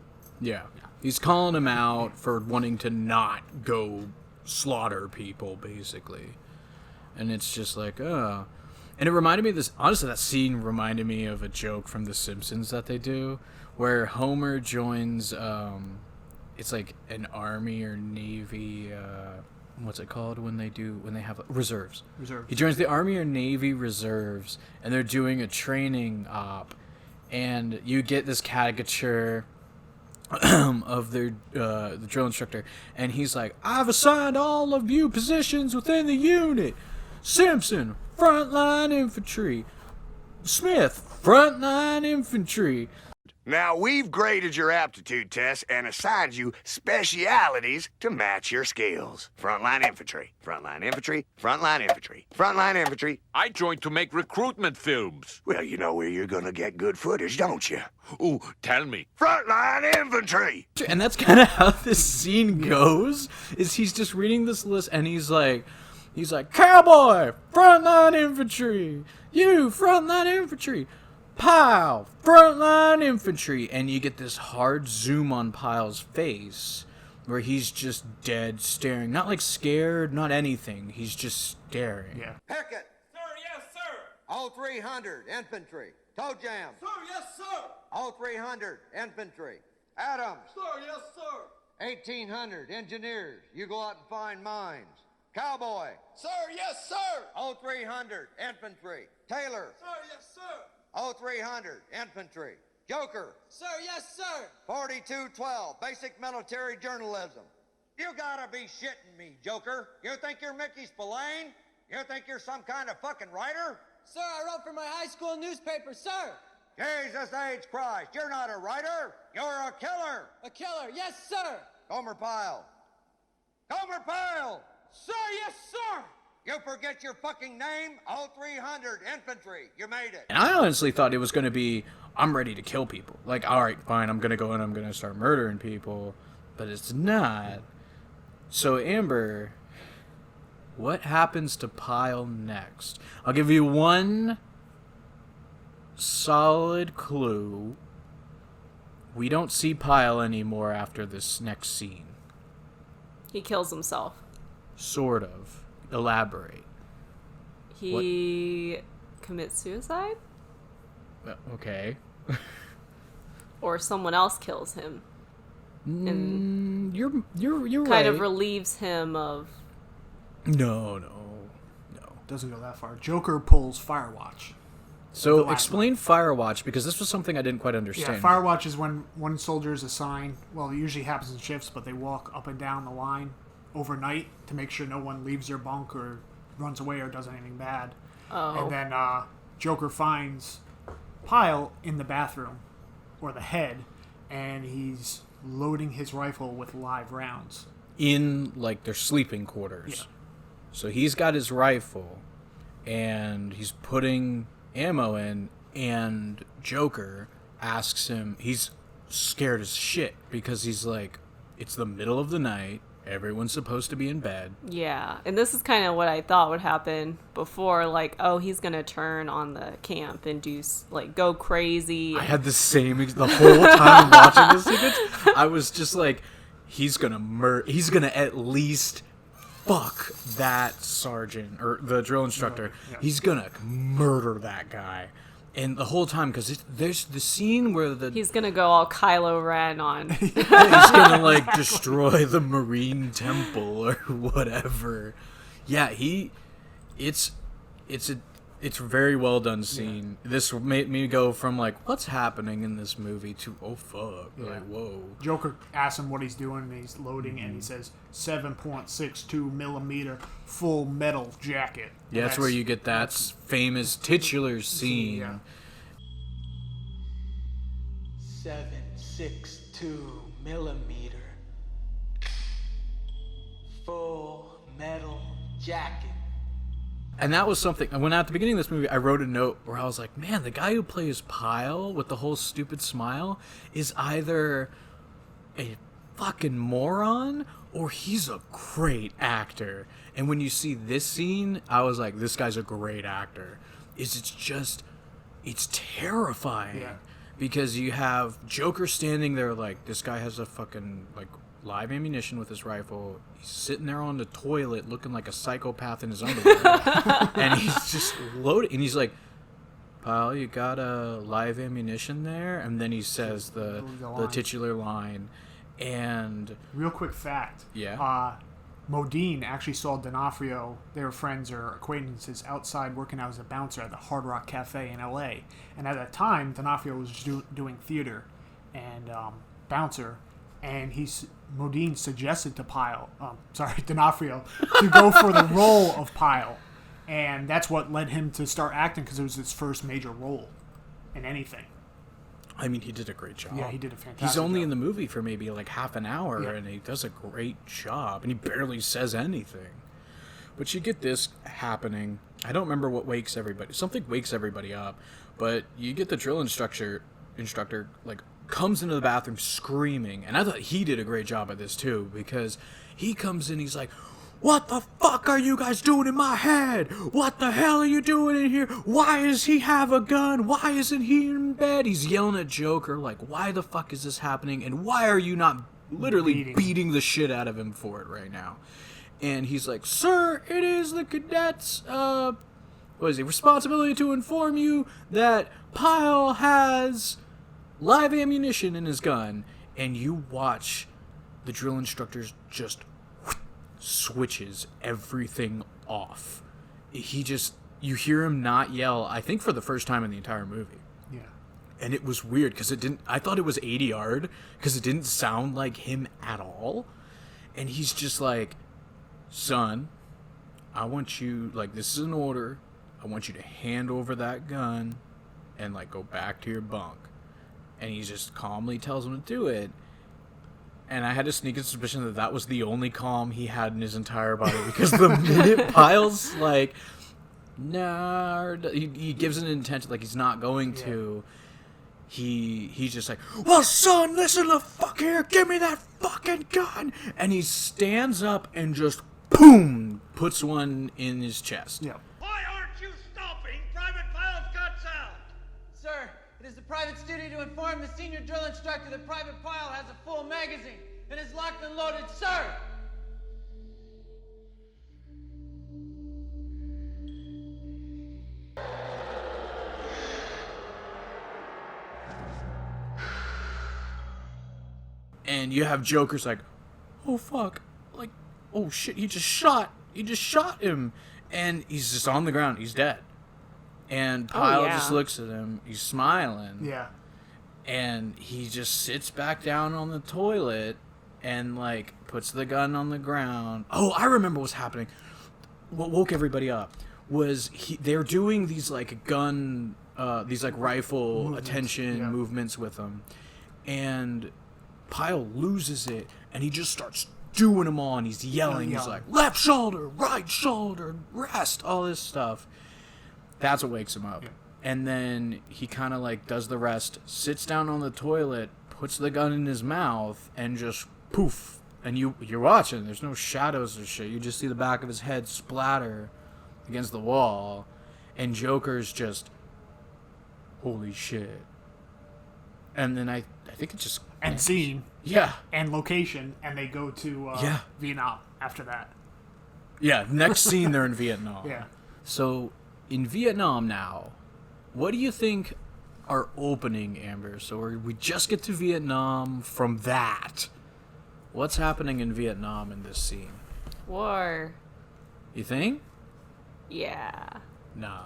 Speaker 1: Yeah. He's calling him out for wanting to not go slaughter people, basically. And it's just like, And it reminded me of this... Honestly, that scene reminded me of a joke from The Simpsons that they do, where Homer joins... it's like an army or navy... what's it called when they have... Reserves. He joins the Army or Navy Reserves, and they're doing a training op, and you get this caricature of their the drill instructor, and he's like, I've assigned all of you positions within the unit. Simpson, frontline infantry. Smith, frontline infantry.
Speaker 9: Now, we've graded your aptitude tests and assigned you specialities to match your skills. Frontline infantry, frontline infantry, frontline infantry, frontline infantry.
Speaker 10: I joined to make recruitment films.
Speaker 9: Well, you know where you're gonna get good footage, don't you?
Speaker 10: Ooh, tell me.
Speaker 9: Frontline infantry!
Speaker 1: And that's kind of how this scene goes, is he's just reading this list, and he's like, Cowboy, frontline infantry. You, frontline infantry. Pyle, frontline infantry, and you get this hard zoom on Pyle's face where he's just dead staring, not like scared, not anything, he's just staring.
Speaker 3: Yeah.
Speaker 4: Pickett.
Speaker 8: Sir, yes, sir.
Speaker 4: All 300 infantry. Toe jam.
Speaker 8: Sir, yes, sir.
Speaker 4: All 300 infantry. Adams.
Speaker 8: Sir, yes, sir.
Speaker 4: 1,800 engineers. You go out and find mines. Cowboy.
Speaker 8: Sir, yes, sir.
Speaker 4: All 300 infantry. Taylor.
Speaker 8: Sir, yes, sir.
Speaker 4: Oh, 300 infantry. Joker.
Speaker 8: Sir, yes, sir.
Speaker 4: 4212, basic military journalism. You gotta be shitting me, Joker. You think you're Mickey Spillane? You think you're some kind of fucking writer?
Speaker 8: Sir, I wrote for my high school newspaper, sir.
Speaker 4: Jesus H. Christ, you're not a writer. You're a killer.
Speaker 8: A killer, yes, sir.
Speaker 4: Gomer Pyle. Gomer Pyle!
Speaker 8: Sir, yes, sir.
Speaker 4: You forget your fucking name? All 300 infantry. You made it.
Speaker 1: And I honestly thought it was going to be, I'm ready to kill people. Like, all right, fine, I'm going to go and I'm going to start murdering people. But it's not. So, Amber, what happens to Pyle next? I'll give you one solid clue. We don't see Pyle anymore after this next scene.
Speaker 2: He kills himself.
Speaker 1: Sort of. Elaborate.
Speaker 2: He commits suicide?
Speaker 1: Okay.
Speaker 2: Or someone else kills him. And
Speaker 1: you're right.
Speaker 2: Kind of relieves him of...
Speaker 1: No.
Speaker 3: Doesn't go that far. Joker pulls Firewatch.
Speaker 1: So explain Firewatch, because this was something I didn't quite understand.
Speaker 3: Yeah, Firewatch is when one soldier is assigned. Well, it usually happens in shifts, but they walk up and down the line overnight to make sure no one leaves their bunk or runs away or does anything bad.
Speaker 2: Oh.
Speaker 3: And then Joker finds Pyle in the bathroom, or the head, and he's loading his rifle with live rounds.
Speaker 1: In, like, their sleeping quarters.
Speaker 3: Yeah.
Speaker 1: So he's got his rifle, and he's putting ammo in, and Joker asks him, he's scared as shit, because he's like, it's the middle of the night, everyone's supposed to be in bed.
Speaker 2: Yeah, and this is kind of what I thought would happen before, like, oh, he's gonna turn on the camp and do, like, go crazy.
Speaker 1: I had the same, the whole time watching this sequence, I was just like, he's gonna at least fuck that sergeant, or the drill instructor.
Speaker 3: Yeah.
Speaker 1: He's gonna murder that guy. And the whole time, because there's the scene where
Speaker 2: he's gonna go all Kylo Ren on.
Speaker 1: he's gonna, like, destroy the Marine Temple or whatever. Yeah, it's a very well done scene. Yeah. This made me go from, like, what's happening in this movie to, oh fuck, like, whoa.
Speaker 3: Joker asks him what he's doing, and he's loading, and he says 7.62 millimeter full metal jacket.
Speaker 1: Yeah, that's where you get that famous titular scene.
Speaker 3: Yeah.
Speaker 8: 7.62 millimeter full metal jacket.
Speaker 1: And that was something, when at the beginning of this movie, I wrote a note where I was like, man, the guy who plays Pyle with the whole stupid smile is either a fucking moron or he's a great actor. And when you see this scene, I was like, this guy's a great actor. It's terrifying.
Speaker 3: Yeah.
Speaker 1: Because you have Joker standing there like, this guy has a fucking, like, live ammunition with his rifle. He's sitting there on the toilet looking like a psychopath in his underwear. And he's just loaded. And he's like, Pyle, you got a live ammunition there? And then he says the titular line. And
Speaker 3: real quick fact.
Speaker 1: Yeah.
Speaker 3: Modine actually saw D'Onofrio, they were friends or acquaintances, outside working out as a bouncer at the Hard Rock Cafe in L.A. And at that time, D'Onofrio was doing theater and bouncer. And Modine suggested to D'Onofrio to go for the role of Pyle. And that's what led him to start acting, because it was his first major role in anything.
Speaker 1: I mean, he did a great job.
Speaker 3: Yeah, he did a fantastic
Speaker 1: He's only
Speaker 3: job.
Speaker 1: in the movie for maybe like half an hour,
Speaker 3: Yeah.
Speaker 1: and he does a great job, and he barely says anything. But you get this happening. I don't remember what wakes everybody. Something wakes everybody up, but you get the drill instructor like comes into the bathroom screaming, and I thought he did a great job at this too, because he comes in, he's like, what the fuck are you guys doing in my head? What the hell are you doing in here? Why does he have a gun? Why isn't he in bed? He's yelling at Joker like, why the fuck is this happening? And why are you not literally beating the shit out of him for it right now? And he's like, sir, it is the cadets' responsibility to inform you that Pyle has live ammunition in his gun. And you watch the drill instructors just switches everything off. You hear him not yell, I think for the first time in the entire movie.
Speaker 3: Yeah.
Speaker 1: And it was weird, because I thought it was 80 yard, because it didn't sound like him at all. And he's just like, son, I want you, like, this is an order. I want you to hand over that gun and, like, go back to your bunk. And he just calmly tells him to do it. And I had a sneaking suspicion that was the only calm he had in his entire body, because the minute Pyle's like, nah, he gives an intention, like he's not going to, he's just like, well, son, listen the fuck here, give me that fucking gun. And he stands up and just, boom, puts one in his chest.
Speaker 3: Yeah.
Speaker 4: Why aren't you stomping Private Pyle's guts out?
Speaker 8: Sir, it is the private's duty to inform the senior drill instructor that Private Pyle has a full magazine and is locked and loaded, sir!
Speaker 1: And you have Joker's like, oh fuck, like, oh shit, he just shot him. And he's just on the ground, he's dead. And Pyle just looks at him, he's smiling.
Speaker 3: Yeah.
Speaker 1: And he just sits back down on the toilet, and like puts the gun on the ground. Oh, I remember what's happening. What woke everybody up was they're doing these like gun, these like rifle movements, attention movements with them, and Pyle loses it, and he just starts doing them all, and he's yelling. He's like, left shoulder, right shoulder, rest, all this stuff. That's what wakes him up. Yeah. And then he kind of like does the rest, sits down on the toilet, puts the gun in his mouth, and just poof. And you're watching. There's no shadows or shit. You just see the back of his head splatter against the wall, and Joker's just, holy shit. And then I think it just...
Speaker 3: And scene.
Speaker 1: Yeah.
Speaker 3: And location, and they go to Vietnam after that.
Speaker 1: Yeah, next scene they're in Vietnam.
Speaker 3: Yeah.
Speaker 1: So, in Vietnam now, what do you think are opening, Amber? So we just get to Vietnam from that. What's happening in Vietnam in this scene?
Speaker 2: War.
Speaker 1: You think?
Speaker 2: Yeah.
Speaker 1: No.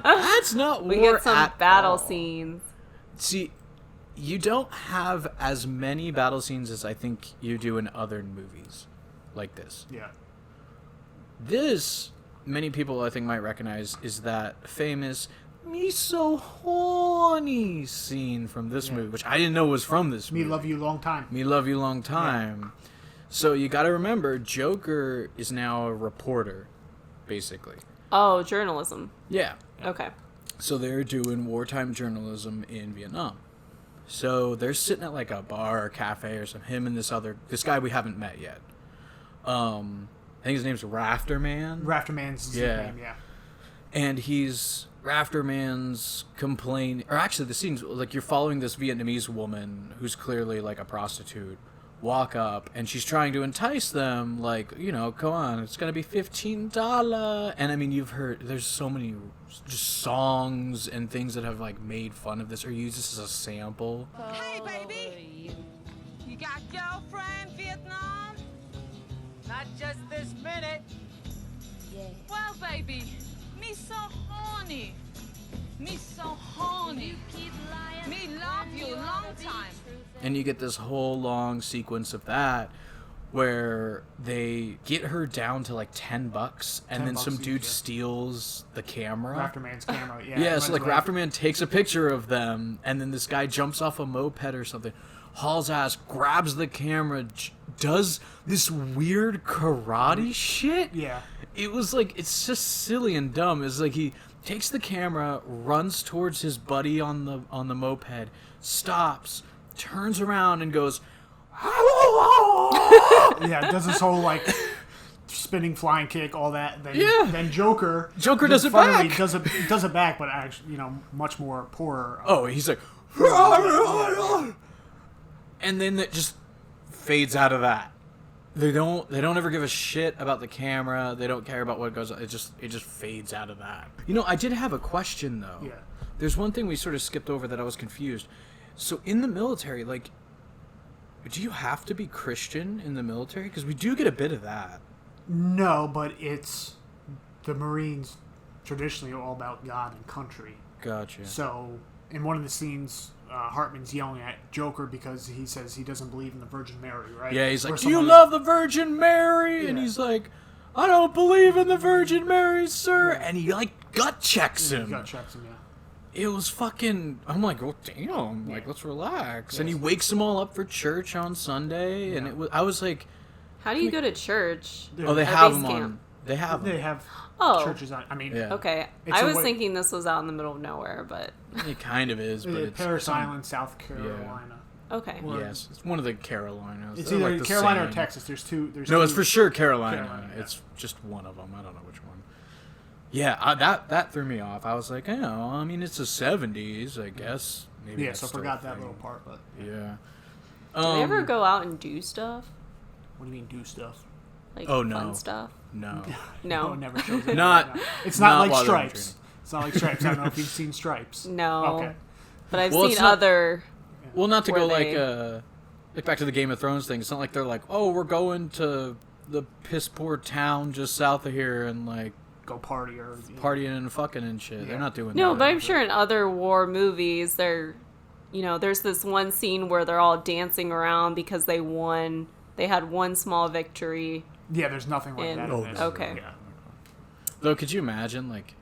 Speaker 2: That's
Speaker 1: not war.
Speaker 2: We get some battle
Speaker 1: all.
Speaker 2: scenes.
Speaker 1: See, you don't have as many battle scenes as I think you do in other movies like this.
Speaker 3: Yeah.
Speaker 1: This, many people I think might recognize, is that famous "Me So Horny" scene from this movie, which I didn't know was from this movie.
Speaker 3: Me Love You Long Time.
Speaker 1: Me Love You Long Time. Yeah. So you got to remember, Joker is now a reporter, basically.
Speaker 2: Oh, journalism.
Speaker 1: Yeah.
Speaker 2: Okay.
Speaker 1: So they're doing wartime journalism in Vietnam. So they're sitting at like a bar or cafe or something. Him and this guy we haven't met yet. I think his name's Rafterman.
Speaker 3: Rafterman's his name, yeah.
Speaker 1: And Rafterman's complaining, or actually the scene's like you're following this Vietnamese woman who's clearly like a prostitute, walk up, and she's trying to entice them, like, you know, come on, it's gonna be $15. And I mean, you've heard, there's so many just songs and things that have like made fun of this or used this as a sample.
Speaker 11: Hey baby, you got girlfriend Vietnam?
Speaker 8: Not just this minute.
Speaker 11: Yeah. Well baby, me so horny. Me so horny. Me love you long time.
Speaker 1: And you get this whole long sequence of that where they get her down to like $10, and then some dude steals the camera.
Speaker 3: Rafterman's camera, yeah.
Speaker 1: Yeah, so like Rafterman takes a picture of them, and then this guy jumps off a moped or something, hauls ass, grabs the camera, does this weird karate shit.
Speaker 3: Yeah.
Speaker 1: It was like, it's just silly and dumb. It's like he takes the camera, runs towards his buddy on the moped, stops, turns around and goes,
Speaker 3: yeah, does this whole like spinning flying kick, all that. Then, then Joker
Speaker 1: does it back.
Speaker 3: Does it back, but actually, you know, much more poorer.
Speaker 1: Oh, he's like, and then it just fades out of that. They don't ever give a shit about the camera. They don't care about what goes on. It just fades out of that. You know, I did have a question though.
Speaker 3: Yeah.
Speaker 1: There's one thing we sort of skipped over that I was confused. So in the military, like, do you have to be Christian in the military? Because we do get a bit of that.
Speaker 3: No, but it's the Marines traditionally are all about God and country.
Speaker 1: Gotcha.
Speaker 3: So in one of the scenes, Hartman's yelling at Joker because he says he doesn't believe in the Virgin Mary, right?
Speaker 1: Yeah, he's like, "Do you love the Virgin Mary?" And he's like, "I don't believe in the Virgin Mary, sir." And he like gut checks him.
Speaker 3: Gut checks him, yeah.
Speaker 1: It was fucking... I'm like, oh, damn. Like, let's relax. Yes. And he wakes them all up for church on Sunday. Yeah. And it was... I was like...
Speaker 2: How do you go to church?
Speaker 1: Oh, they have them on... They have them.
Speaker 3: They have churches on... I mean...
Speaker 1: Yeah.
Speaker 2: Okay. I was thinking this was out in the middle of nowhere, but...
Speaker 1: It kind of is, but it's...
Speaker 3: Paris Island, South Carolina.
Speaker 2: Yeah. Okay.
Speaker 1: Yes. It's one of the Carolinas.
Speaker 3: It's either like Carolina or Texas. There's two...
Speaker 1: No, it's for sure Carolina. It's just one of them. I don't know which one. Yeah, that threw me off. I was like, I mean, it's the 70s, I guess. Maybe
Speaker 3: so I forgot that little part, but...
Speaker 1: Yeah.
Speaker 2: Do they ever go out and do stuff?
Speaker 3: What do you mean, do stuff?
Speaker 2: Like, fun stuff?
Speaker 1: No.
Speaker 2: No.
Speaker 3: It never shows it.
Speaker 1: Not...
Speaker 3: No. It's not like Stripes. It's not like Stripes. I don't know if you've seen Stripes.
Speaker 2: No.
Speaker 3: Okay.
Speaker 2: But I've seen other...
Speaker 1: Well, not to go like back to the Game of Thrones thing. It's not like they're like, oh, we're going to the piss-poor town just south of here and, like,
Speaker 3: go party or
Speaker 1: partying and fucking and shit. Yeah. They're not doing that.
Speaker 2: No, but I'm sure in other war movies they're you know, there's this one scene where they're all dancing around because they won. They had one small victory.
Speaker 3: Yeah, there's nothing like that in this.
Speaker 2: Okay.
Speaker 3: Yeah.
Speaker 1: Though, could you imagine, like,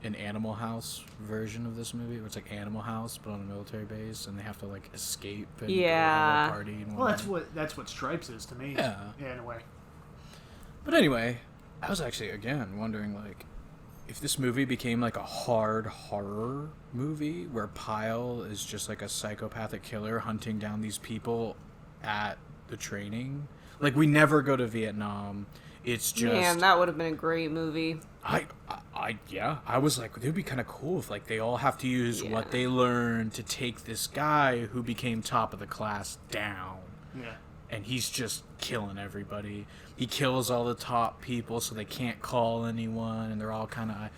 Speaker 1: an Animal House version of this movie, where it's like Animal House but on a military base, and they have to like escape and go have a party and
Speaker 3: well, that's what Stripes is to me.
Speaker 1: Yeah,
Speaker 3: in a way.
Speaker 1: But anyway, I was actually again wondering, like, if this movie became like a hard horror movie where Pyle is just like a psychopathic killer hunting down these people at the training. Like, we never go to Vietnam. It's just...
Speaker 2: Man, that would have been a great movie.
Speaker 1: I was like, it would be kind of cool if, like, they all have to use what they learned to take this guy who became top of the class down.
Speaker 3: Yeah.
Speaker 1: And he's just killing everybody. He kills all the top people so they can't call anyone, and they're all kind of...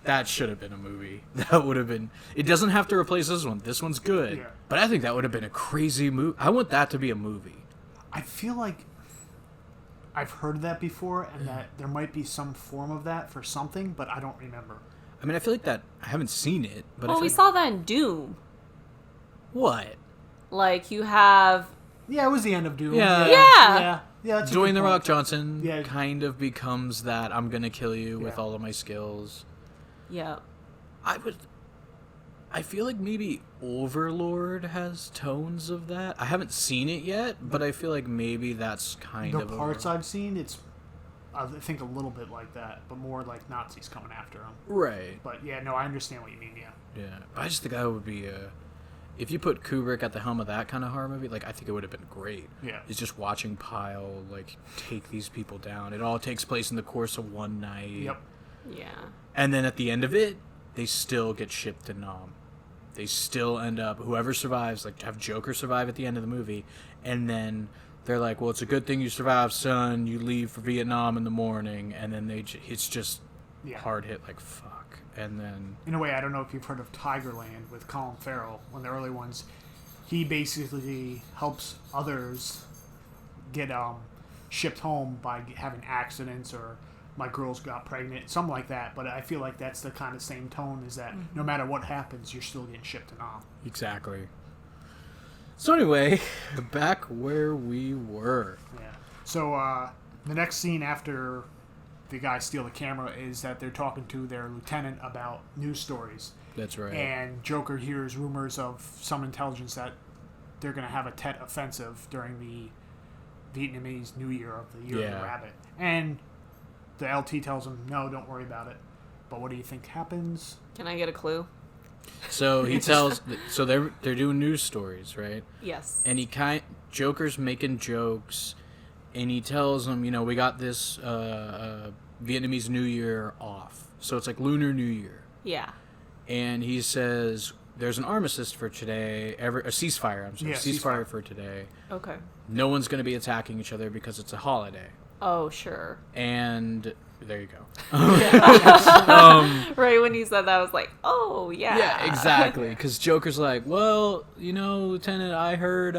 Speaker 1: That should have been a movie. That would have been... It doesn't have to replace this one. This one's good.
Speaker 3: Yeah.
Speaker 1: But I think that would have been a crazy movie. I want that to be a movie.
Speaker 3: I feel like I've heard that before, and that there might be some form of that for something, but I don't remember.
Speaker 1: I mean, I feel like that... I haven't seen it, but
Speaker 2: we saw that in Doom.
Speaker 1: What?
Speaker 2: Like, you have...
Speaker 3: Yeah, it was the end of Doom.
Speaker 2: Yeah.
Speaker 3: That's
Speaker 1: Dwayne The Rock Johnson kind of becomes that I'm gonna kill you with all of my skills.
Speaker 2: Yeah.
Speaker 1: I feel like maybe Overlord has tones of that. I haven't seen it yet, but I feel like maybe that's kind of...
Speaker 3: The parts I've seen, it's, I think, a little bit like that, but more like Nazis coming after him.
Speaker 1: Right.
Speaker 3: But yeah, no, I understand what you mean, yeah.
Speaker 1: Yeah, I just think that would be if you put Kubrick at the helm of that kind of horror movie, like, I think it would have been great.
Speaker 3: Yeah.
Speaker 1: It's just watching Pyle, like, take these people down. It all takes place in the course of one night.
Speaker 3: Yep.
Speaker 2: Yeah.
Speaker 1: And then at the end of it, they still get shipped to Nam. They still end up, whoever survives, like, have Joker survive at the end of the movie, and then they're like, well, it's a good thing you survived, son. You leave for Vietnam in the morning, and then it's just hard hit, like, fuck. And then...
Speaker 3: In a way, I don't know if you've heard of Tigerland with Colin Farrell, one of the early ones. He basically helps others get shipped home by having accidents, or my girls got pregnant, something like that. But I feel like that's the kind of same tone, is that no matter what happens, you're still getting shipped to Nam.
Speaker 1: Exactly. So anyway, back where we were.
Speaker 3: Yeah. So the next scene after the guys steal the camera is that they're talking to their lieutenant about news stories.
Speaker 1: That's right.
Speaker 3: And Joker hears rumors of some intelligence that they're going to have a Tet offensive during the Vietnamese New Year of the Year of the Rabbit. And the LT tells him, no, don't worry about it. But what do you think happens?
Speaker 2: Can I get a clue?
Speaker 1: So he tells... So they're doing news stories, right?
Speaker 2: Yes.
Speaker 1: And Joker's making jokes, and he tells them, we got this Vietnamese New Year off. So it's like Lunar New Year.
Speaker 2: Yeah.
Speaker 1: And he says, there's an armistice for today, a ceasefire, I'm sorry, ceasefire for today.
Speaker 2: Okay.
Speaker 1: No one's going to be attacking each other because it's a holiday.
Speaker 2: Oh, sure.
Speaker 1: And there you go.
Speaker 2: Right when you said that, I was like, oh, yeah.
Speaker 1: Yeah, exactly. Because Joker's like, well, Lieutenant, I heard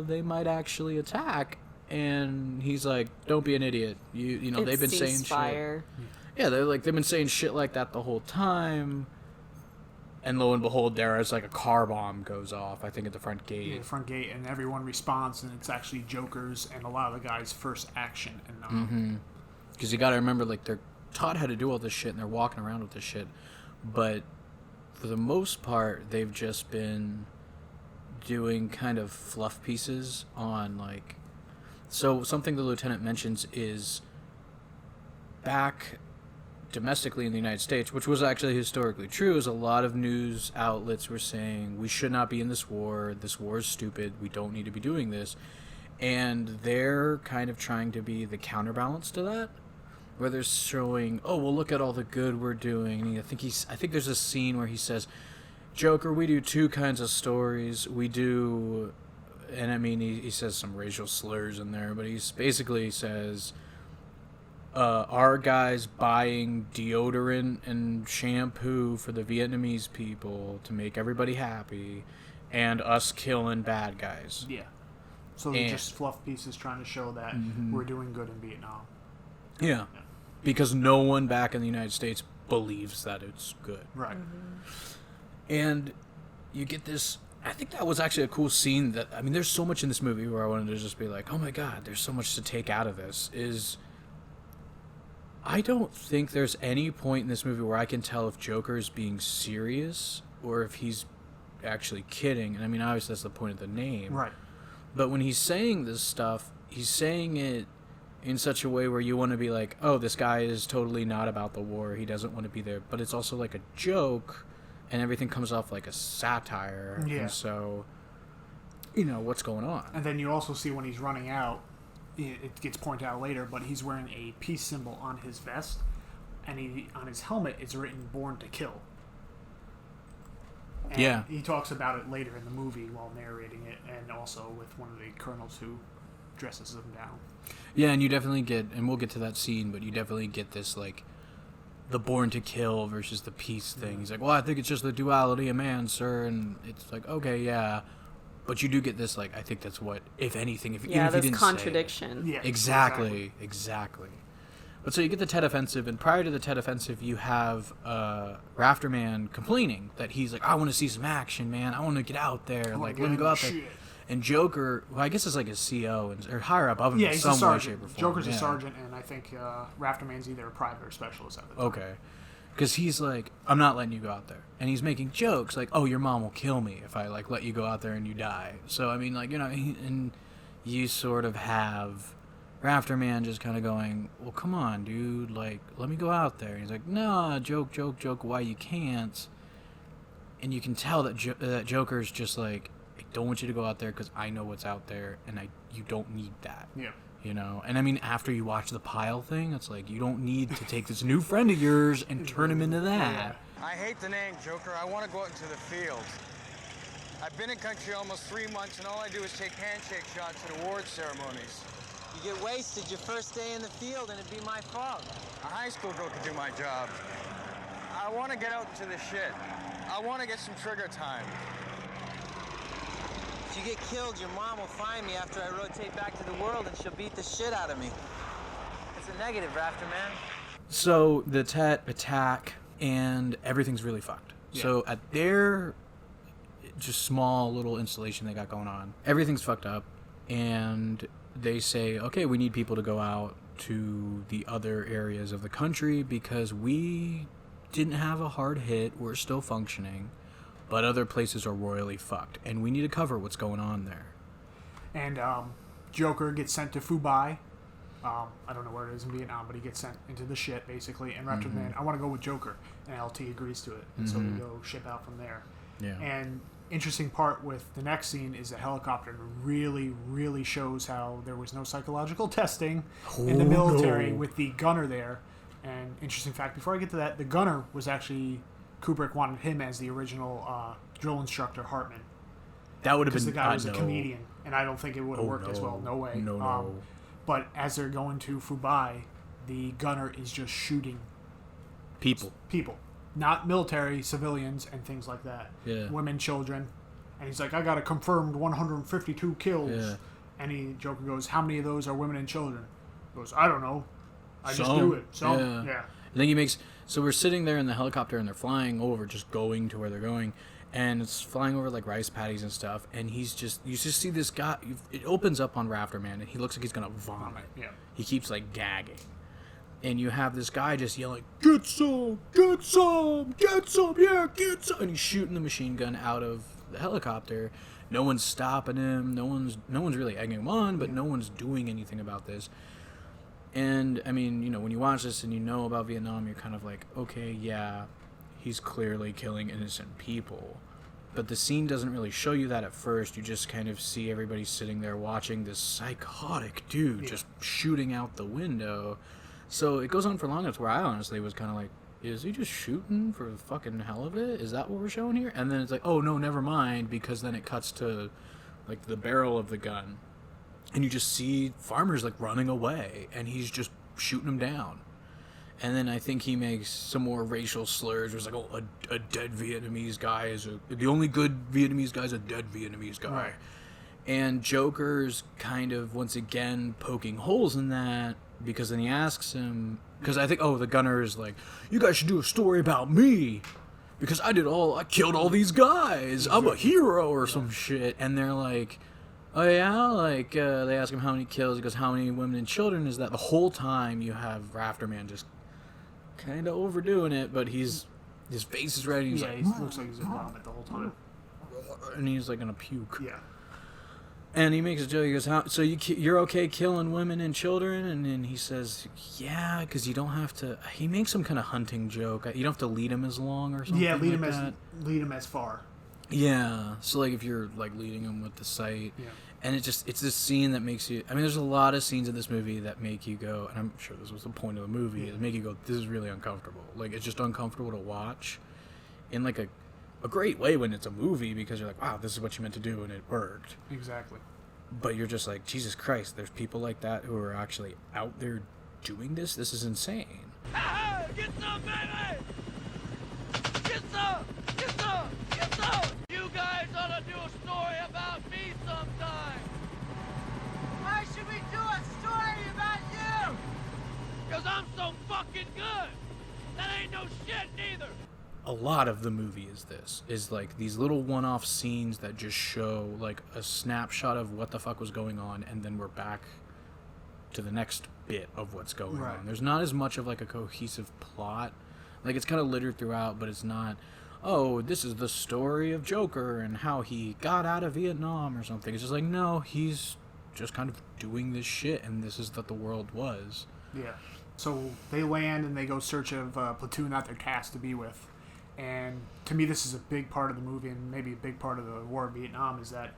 Speaker 1: they might actually attack. And he's like, don't be an idiot. They've been saying shit. Yeah, they've been saying shit like that the whole time. And lo and behold, there's like a car bomb goes off, I think, at the front gate.
Speaker 3: Yeah, the front gate, and everyone responds, and it's actually Joker's and a lot of the guys' first action. And
Speaker 1: because you got to remember, like, they're taught how to do all this shit, and they're walking around with this shit. But for the most part, they've just been doing kind of fluff pieces on, like... So something the lieutenant mentions is back domestically in the United States, which was actually historically true, is a lot of news outlets were saying, we should not be in this war is stupid, we don't need to be doing this. And they're kind of trying to be the counterbalance to that, where they're showing, oh, well, look at all the good we're doing. And I think there's a scene where he says, Joker, we do two kinds of stories. We do... And I mean, he says some racial slurs in there, but he basically says, our guys buying deodorant and shampoo for the Vietnamese people to make everybody happy, and us killing bad guys.
Speaker 3: Yeah. So they're just fluff pieces trying to show that we're doing good in Vietnam.
Speaker 1: Yeah. Because no one back in the United States believes that it's good.
Speaker 3: Right.
Speaker 1: And you get this I think that was actually a cool scene. That I mean, there's so much in this movie where I wanted to just be like, oh my god, there's so much to take out of this. I don't think there's any point in this movie where I can tell if Joker's being serious or if he's actually kidding. And I mean, obviously that's the point of the name.
Speaker 3: Right.
Speaker 1: But when he's saying this stuff, he's saying it in such a way where you want to be like, oh, this guy is totally not about the war. He doesn't want to be there. But it's also like a joke, and everything comes off like a satire.
Speaker 3: Yeah.
Speaker 1: And so, what's going on?
Speaker 3: And then you also see when he's running out, it gets pointed out later, but he's wearing a peace symbol on his vest, and on his helmet it's written "Born to Kill." And
Speaker 1: yeah.
Speaker 3: He talks about it later in the movie while narrating it, and also with one of the colonels who dresses him down.
Speaker 1: Yeah, and you definitely get, and we'll get to that scene, but you definitely get this, like, the born to kill versus the peace thing. He's like, well, I think it's just the duality of man, sir, and it's like, okay, yeah. But you do get this, like, I think that's what, if anything, even if you didn't
Speaker 2: contradiction.
Speaker 1: say it. Yeah, exactly. But so you get the Tet Offensive, and prior to the Tet Offensive, you have Rafterman complaining that he's like, I want to see some action, man. I want to get out there. Like, let me go out there. And Joker, well, I guess it's like a CO or higher up of him in some way, shape, or form.
Speaker 3: Joker's a sergeant, and I think Rafterman's either a private or specialist at the time.
Speaker 1: Okay. Because he's like, I'm not letting you go out there. And he's making jokes like, oh, your mom will kill me if I, like, let you go out there and you die. So, I mean, like, and you sort of have Rafterman just kind of going, well, come on, dude, like, let me go out there. And he's like, nah, joke, why you can't. And you can tell that that Joker's just like, I don't want you to go out there because I know what's out there, and you don't need that.
Speaker 3: Yeah.
Speaker 1: And I mean, after you watch the pile thing, it's like, you don't need to take this new friend of yours and turn him into that.
Speaker 12: I hate the name, Joker. I want to go out into the field. I've been in country almost 3 months, and all I do is take handshake shots at award ceremonies.
Speaker 8: You get wasted your first day in the field, and it'd be my fault.
Speaker 12: A high school girl could do my job. I want to get out into the shit. I want to get some trigger time.
Speaker 8: If you get killed, your mom will find me after I rotate back to the world, and she'll beat the shit out of me. It's a negative, Rafterman.
Speaker 1: So the Tet attack, and everything's really fucked. Yeah. So at their just small little installation they got going on, everything's fucked up, and they say, okay, we need people to go out to the other areas of the country because we didn't have a hard hit, we're still functioning, but other places are royally fucked, and we need to cover what's going on there.
Speaker 3: And Joker gets sent to Fubai. I don't know where it is in Vietnam, but he gets sent into the shit, basically. And Rafterman, I want to go with Joker. And LT agrees to it. And so we go ship out from there.
Speaker 1: Yeah.
Speaker 3: And interesting part with the next scene is the helicopter really, really shows how there was no psychological testing in the military with the gunner there. And interesting fact, before I get to that, the gunner was actually, Kubrick wanted him as the original drill instructor, Hartman.
Speaker 1: That would have been...
Speaker 3: Because the guy was a comedian, and I don't think it would have worked as well. No way.
Speaker 1: No.
Speaker 3: But as they're going to Fubai, the gunner is just shooting
Speaker 1: people.
Speaker 3: Not military, civilians, and things like that.
Speaker 1: Yeah.
Speaker 3: Women, children. And he's like, I got a confirmed 152 kills.
Speaker 1: Yeah.
Speaker 3: And Joker goes, how many of those are women and children? He goes, I don't know. I just do it. So, yeah.
Speaker 1: And then he makes... So we're sitting there in the helicopter, and they're flying over, just going to where they're going. And it's flying over like rice paddies and stuff. And you just see this guy. It opens up on Rafterman, and he looks like he's going to vomit.
Speaker 3: Yeah.
Speaker 1: He keeps like gagging. And you have this guy just yelling, get some, yeah, get some. And he's shooting the machine gun out of the helicopter. No one's stopping him. No one's really egging him on, but no one's doing anything about this. And, I mean, when you watch this and you know about Vietnam, you're kind of like, okay, yeah, he's clearly killing innocent people. But the scene doesn't really show you that at first. You just kind of see everybody sitting there watching this psychotic dude just shooting out the window. So it goes on for long enough where I honestly was kind of like, is he just shooting for the fucking hell of it? Is that what we're showing here? And then it's like, oh, no, never mind, because then it cuts to, like, the barrel of the gun. And you just see farmers, like, running away, and he's just shooting them down. And then I think he makes some more racial slurs. Where it's like, oh, a dead Vietnamese guy is the only good Vietnamese guy is a dead Vietnamese guy.
Speaker 3: Right.
Speaker 1: And Joker's kind of, once again, poking holes in that, because then he asks him, because I think, the gunner is like, you guys should do a story about me. because I killed all these guys. I'm a hero or some shit. And they're like, oh yeah, like they ask him how many kills. He goes, how many women and children is that? The whole time you have Rafterman just kind of overdoing it, but his face is red. And he's like,
Speaker 3: he looks like he's in vomit the whole time,
Speaker 1: and he's like gonna puke.
Speaker 3: Yeah.
Speaker 1: And he makes a joke. He goes, so you're okay killing women and children? And then he says, yeah, because you don't have to. He makes some kind of hunting joke. You don't have to lead him as long or something.
Speaker 3: Yeah, lead
Speaker 1: like
Speaker 3: him as far.
Speaker 1: Yeah. So like if you're like leading him with the sight,
Speaker 3: yeah.
Speaker 1: And it's this scene that makes you. I mean, there's a lot of scenes in this movie that make you go, and I'm sure this was the point of the movie, is make you go, this is really uncomfortable. Like it's just uncomfortable to watch, in like a great way when it's a movie, because you're like, wow, this is what you meant to do and it worked.
Speaker 3: Exactly.
Speaker 1: But you're just like, Jesus Christ, there's people like that who are actually out there doing this? This is insane.
Speaker 8: Hey, get some, baby! Get some! Get some! Get some! You guys ought to do a story about me sometime! Why should we do a story about you? Because I'm so fucking good! That ain't no shit neither!
Speaker 1: A lot of the movie is like these little one-off scenes that just show like a snapshot of what the fuck was going on, and then we're back to the next bit of what's going on. There's not as much of like a cohesive plot. Like it's kind of littered throughout, but it's not, oh, this is the story of Joker and how he got out of Vietnam or something. It's just like, no, he's just kind of doing this shit, and this is what the world was.
Speaker 3: Yeah. So they land and they go search of a platoon that they're tasked to be with. And to me, this is a big part of the movie, and maybe a big part of the war of Vietnam, is that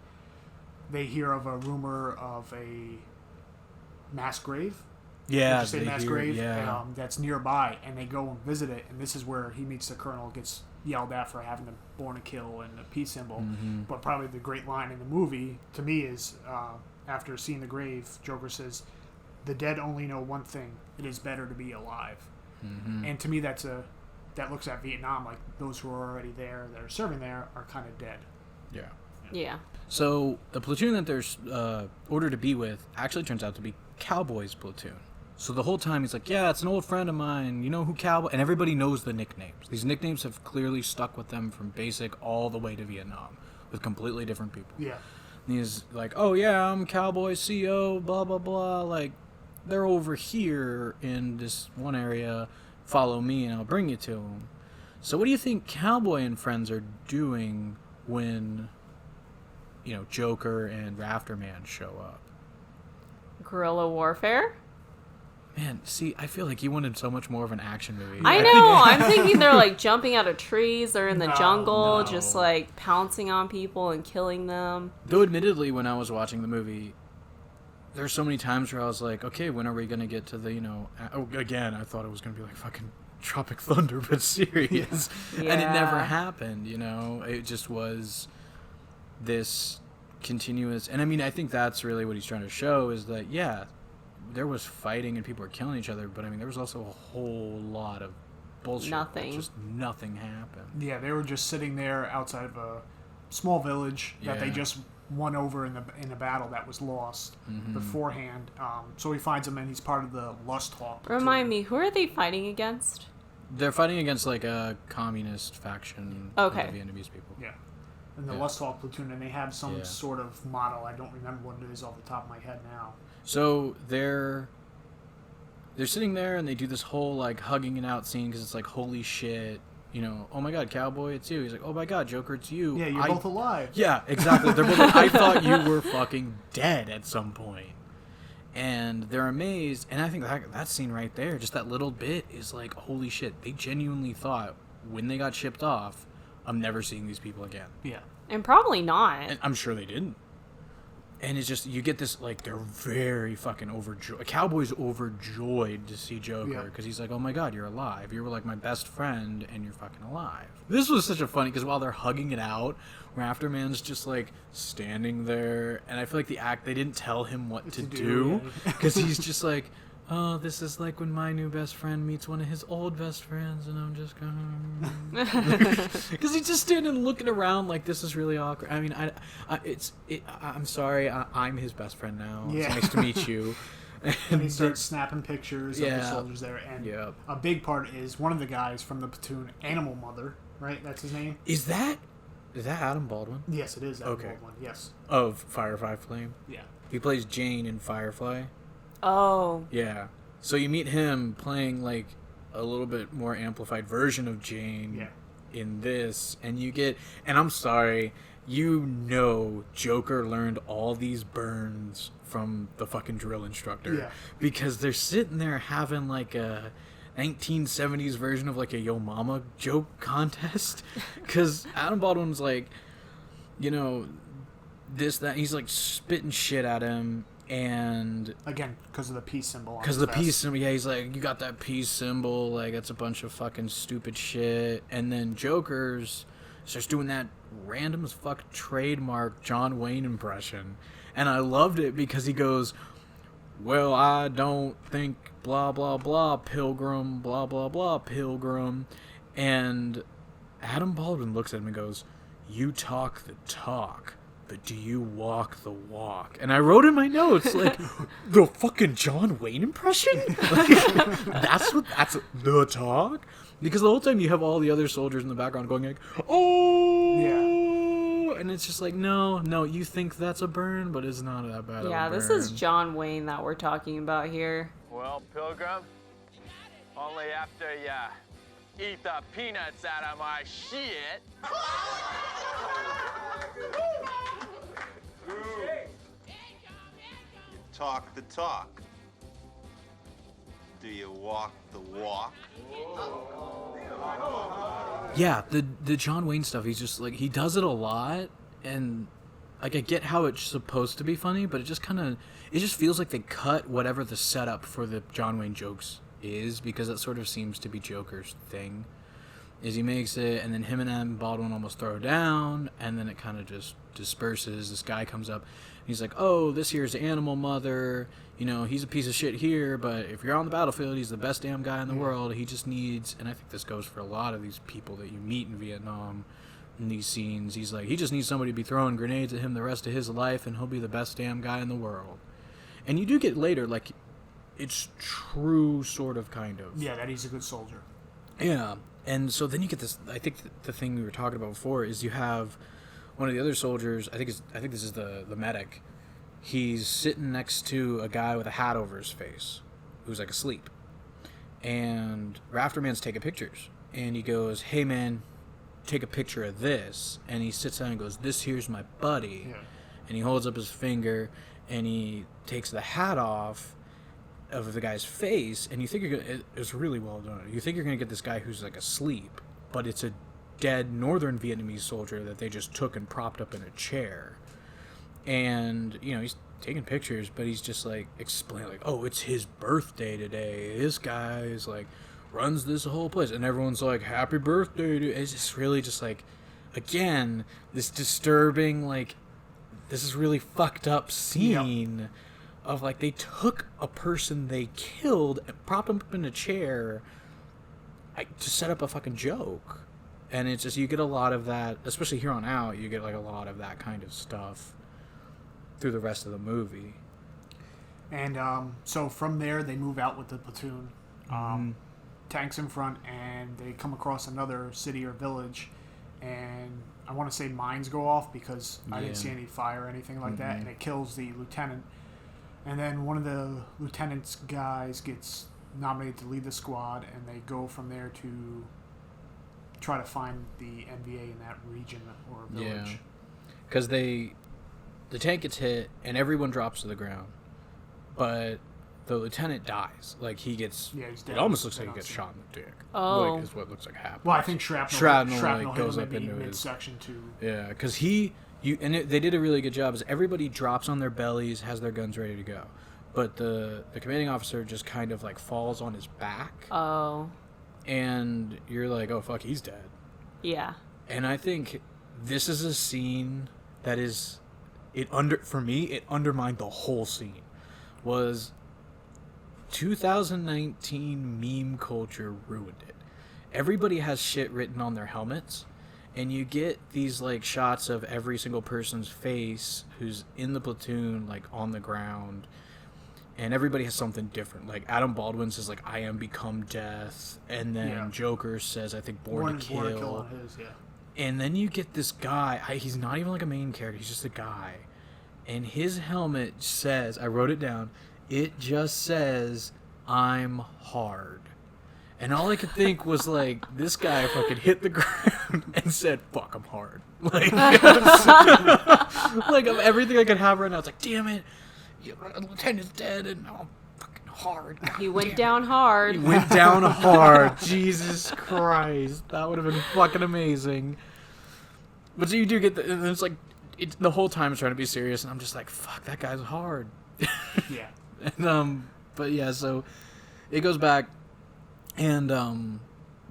Speaker 3: they hear of a rumor of a mass grave.
Speaker 1: Yeah,
Speaker 3: mass grave that's nearby, and they go and visit it. And this is where he meets the colonel, gets yelled at for having the born to kill and the peace symbol.
Speaker 1: Mm-hmm.
Speaker 3: But probably the great line in the movie to me is after seeing the grave, Joker says, "The dead only know one thing: it is better to be alive."
Speaker 1: Mm-hmm.
Speaker 3: And to me, that looks at Vietnam like those who are already there, that are serving there, are kind of dead.
Speaker 2: Yeah.
Speaker 1: So the platoon that they're ordered to be with actually turns out to be Cowboy's platoon. So the whole time he's like, yeah, it's an old friend of mine. You know who Cowboy? And everybody knows the nicknames. These nicknames have clearly stuck with them from basic all the way to Vietnam with completely different people.
Speaker 3: Yeah.
Speaker 1: And he's like, oh yeah, I'm Cowboy CO, blah, blah, blah. Like, they're over here in this one area. Follow me and I'll bring you to them. So what do you think Cowboy and friends are doing when, Joker and Rafterman show up?
Speaker 2: Guerrilla warfare?
Speaker 1: Man, see, I feel like you wanted so much more of an action movie.
Speaker 2: I know. I'm thinking they're like jumping out of trees. They're in the jungle, just like pouncing on people and killing them.
Speaker 1: Though admittedly, when I was watching the movie, there's so many times where I was like, okay, when are we going to get to the, again, I thought it was going to be like fucking Tropic Thunder, but serious.
Speaker 2: Yeah.
Speaker 1: And it never happened, It just was this continuous. And I mean, I think that's really what he's trying to show is that, yeah, there was fighting and people were killing each other, but I mean, there was also a whole lot of bullshit.
Speaker 2: Nothing.
Speaker 1: Just nothing happened.
Speaker 3: Yeah, they were just sitting there outside of a small village that they just won over in a battle that was lost beforehand. So he finds him, and he's part of the Lust Hawk.
Speaker 2: Remind me, who are they fighting against?
Speaker 1: They're fighting against like a communist faction of the Vietnamese people.
Speaker 3: Yeah. And the Lust Hawk platoon, and they have some sort of model. I don't remember what it is off the top of my head now.
Speaker 1: So they're sitting there and they do this whole like hugging it out scene because it's like, holy shit, oh my god, Cowboy, it's you. He's like, oh my god, Joker, it's you.
Speaker 3: Yeah, you're both alive.
Speaker 1: Yeah, exactly. They're both. I thought you were fucking dead at some point. And they're amazed. And I think that scene right there, just that little bit, is like, holy shit. They genuinely thought when they got shipped off, I'm never seeing these people again.
Speaker 3: Yeah.
Speaker 2: And probably not.
Speaker 1: And I'm sure they didn't. And it's just, you get this, like, they're very fucking overjoyed. Cowboy's overjoyed to see Joker because he's like, oh my god, you're alive. You were like my best friend and you're fucking alive. This was such a funny, because while they're hugging it out, Rafterman's just like standing there. And I feel like they didn't tell him what to do. Because he's just like, oh, this is like when my new best friend meets one of his old best friends, and I'm just going, because he's just standing looking around like this is really awkward. I mean, I'm sorry, I'm his best friend now. It's nice to meet you.
Speaker 3: And he starts snapping pictures of the soldiers there, and a big part is one of the guys from the platoon, Animal Mother, right? That's his name.
Speaker 1: Is that Adam Baldwin?
Speaker 3: Yes, it is Adam
Speaker 1: Okay.
Speaker 3: Baldwin. Yes.
Speaker 1: Of Firefly Flame?
Speaker 3: Yeah.
Speaker 1: He plays Jane in Firefly.
Speaker 2: Oh.
Speaker 1: Yeah. So you meet him playing like a little bit more amplified version of Jane in this, and you get, and I'm sorry, Joker learned all these burns from the fucking drill instructor.
Speaker 3: Yeah.
Speaker 1: Because they're sitting there having like a 1970s version of like a Yo Mama joke contest. Because Adam Baldwin's like, this, that, he's like spitting shit at him. And
Speaker 3: again, because of the peace symbol.
Speaker 1: Because of the peace symbol, yeah, he's like, you got that peace symbol, like that's a bunch of fucking stupid shit. And then Joker's starts doing that random as fuck trademark John Wayne impression, and I loved it because he goes, "Well, I don't think blah blah blah pilgrim, blah blah blah pilgrim," and Adam Baldwin looks at him and goes, "You talk the talk, but do you walk the walk?" And I wrote in my notes, like, the fucking John Wayne impression? Like, that's the talk? Because the whole time you have all the other soldiers in the background going like, oh! Yeah. And it's just like, no, you think that's a burn, but it's not that bad of a burn.
Speaker 2: Yeah, this is John Wayne that we're talking about here.
Speaker 12: Well, Pilgrim, only after ya eat the peanuts out of my shit.
Speaker 13: You talk the talk. Do you walk the walk?
Speaker 1: Yeah, the John Wayne stuff, he's just like, he does it a lot, and like I get how it's supposed to be funny, but it just feels like they cut whatever the setup for the John Wayne jokes is, because that sort of seems to be Joker's thing, is he makes it, and then him and Adam Baldwin almost throw down, and then it kind of just disperses. This guy comes up, and he's like, oh, this here's Animal Mother, he's a piece of shit here, but if you're on the battlefield, he's the best damn guy in the world. He just needs, and I think this goes for a lot of these people that you meet in Vietnam in these scenes, he's like, he just needs somebody to be throwing grenades at him the rest of his life, and he'll be the best damn guy in the world. And you do get later, like, it's true, sort of, kind of.
Speaker 3: Yeah, that he's a good soldier.
Speaker 1: Yeah, and so then you get this, I think the thing we were talking about before is you have one of the other soldiers, I think this is the medic. He's sitting next to a guy with a hat over his face who's like asleep. And Rafterman's taking pictures. And he goes, hey man, take a picture of this. And he sits down and goes, this here's my buddy. Yeah. And he holds up his finger and he takes the hat off of the guy's face. And you think it's really well done. You think you're going to get this guy who's like asleep, but it's a dead northern Vietnamese soldier that they just took and propped up in a chair. And, he's taking pictures, but he's just, like, explaining, like, oh, it's his birthday today. This guy is, like, runs this whole place. And everyone's like, happy birthday. It's just really just, like, again, this disturbing, like, this is really fucked up scene of, like, they took a person they killed and propped him up in a chair to set up a fucking joke. And it's just, you get a lot of that, especially here on out, you get, like, a lot of that kind of stuff through the rest of the movie.
Speaker 3: And so from there, they move out with the platoon. Tanks in front, and they come across another city or village. And I want to say mines go off because I didn't see any fire or anything like that. And it kills the lieutenant. And then one of the lieutenant's guys gets nominated to lead the squad, and they go from there to try to find the NBA in that region or village.
Speaker 1: Yeah. Because the tank gets hit and everyone drops to the ground, but the lieutenant dies. Like, he gets,
Speaker 3: he's dead.
Speaker 1: It almost looks like he gets shot in the dick.
Speaker 2: Oh.
Speaker 1: Like, is what looks like happened.
Speaker 3: Well, I think shrapnel
Speaker 1: like, goes up into his
Speaker 3: midsection too.
Speaker 1: Yeah, because they did a really good job. Is everybody drops on their bellies, has their guns ready to go, but the commanding officer just kind of like falls on his back.
Speaker 2: Oh.
Speaker 1: And you're like, oh fuck, he's dead.
Speaker 2: Yeah.
Speaker 1: And I think this is a scene that is, for me, it undermined the whole scene. Was 2019 meme culture ruined it. Everybody has shit written on their helmets, and you get these like shots of every single person's face who's in the platoon, like on the ground, and everybody has something different. Like Adam Baldwin says, like, I am become death, and then Joker says, I think born to kill.
Speaker 3: On his,
Speaker 1: And then you get this guy. He's not even like a main character. He's just a guy, and his helmet says, I wrote it down. It just says, I'm hard. And all I could think was, like, this guy fucking hit the ground and said, fuck, I'm hard. Like, like of everything I could have right now, it's like, damn it, Lieutenant's dead, and now I'm fucking hard.
Speaker 2: He went down hard.
Speaker 1: He went down hard. Jesus Christ. That would have been fucking amazing. But so you do get and it's like, the whole time it's trying to be serious, and I'm just like, fuck, that guy's hard.
Speaker 3: Yeah.
Speaker 1: And, but yeah, so it goes back. And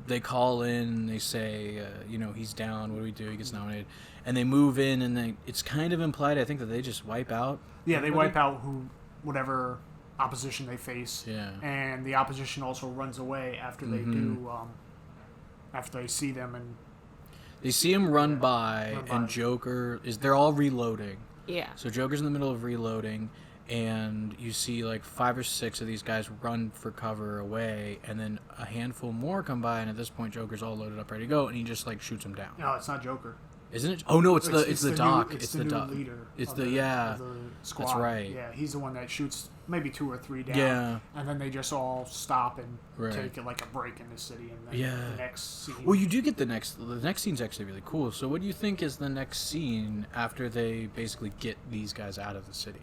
Speaker 1: they call in, they say, he's down, what do we do? He gets nominated. And they move in, and it's kind of implied, I think, that they just wipe out.
Speaker 3: Yeah, they wipe out whatever opposition they face.
Speaker 1: Yeah.
Speaker 3: And the opposition also runs away after they do, after they see them. And
Speaker 1: they see him run by, and Joker they're all reloading.
Speaker 2: Yeah.
Speaker 1: So Joker's in the middle of reloading. And you see like 5 or 6 of these guys run for cover away, and then a handful more come by, and at this point Joker's all loaded up, ready to go, and he just like shoots them down.
Speaker 3: No, it's not Joker.
Speaker 1: Isn't it? Oh no, it's the Doc.
Speaker 3: It's the new leader.
Speaker 1: It's
Speaker 3: of
Speaker 1: the
Speaker 3: squad.
Speaker 1: That's right.
Speaker 3: Yeah, he's the one that shoots maybe 2 or 3 down.
Speaker 1: Yeah.
Speaker 3: And then they just all stop and take like a break in the city, and then the next scene.
Speaker 1: Well, you do get the next scene's actually really cool. So what do you think is the next scene after they basically get these guys out of the city?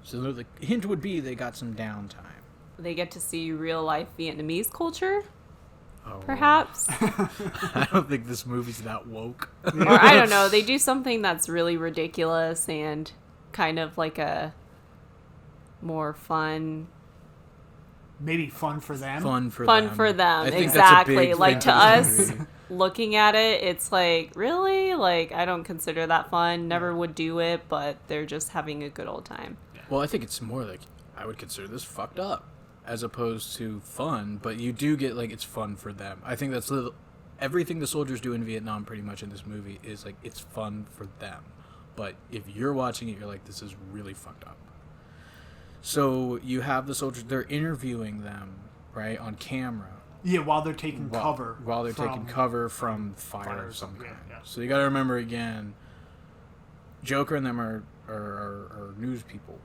Speaker 1: So the hint would be they got some downtime.
Speaker 2: They get to see real-life Vietnamese culture, perhaps.
Speaker 1: I don't think this movie's that woke.
Speaker 2: Or, I don't know, they do something that's really ridiculous and kind of like a more fun...
Speaker 3: Maybe fun for them?
Speaker 1: Fun for them,
Speaker 2: exactly. Like, to us, looking at it, it's like, really? Like, I don't consider that fun, never would do it, but they're just having a good old time.
Speaker 1: Well, I think it's more like, I would consider this fucked up as opposed to fun, but you do get, like, it's fun for them. I think that's everything the soldiers do in Vietnam pretty much in this movie is, like, it's fun for them. But if you're watching it, you're like, this is really fucked up. So you have the soldiers, they're interviewing them, right, on camera.
Speaker 3: Yeah, while they're taking cover.
Speaker 1: While they're taking cover from fire of some kind.
Speaker 3: Yeah.
Speaker 1: So you got to remember, again, Joker and them are news people,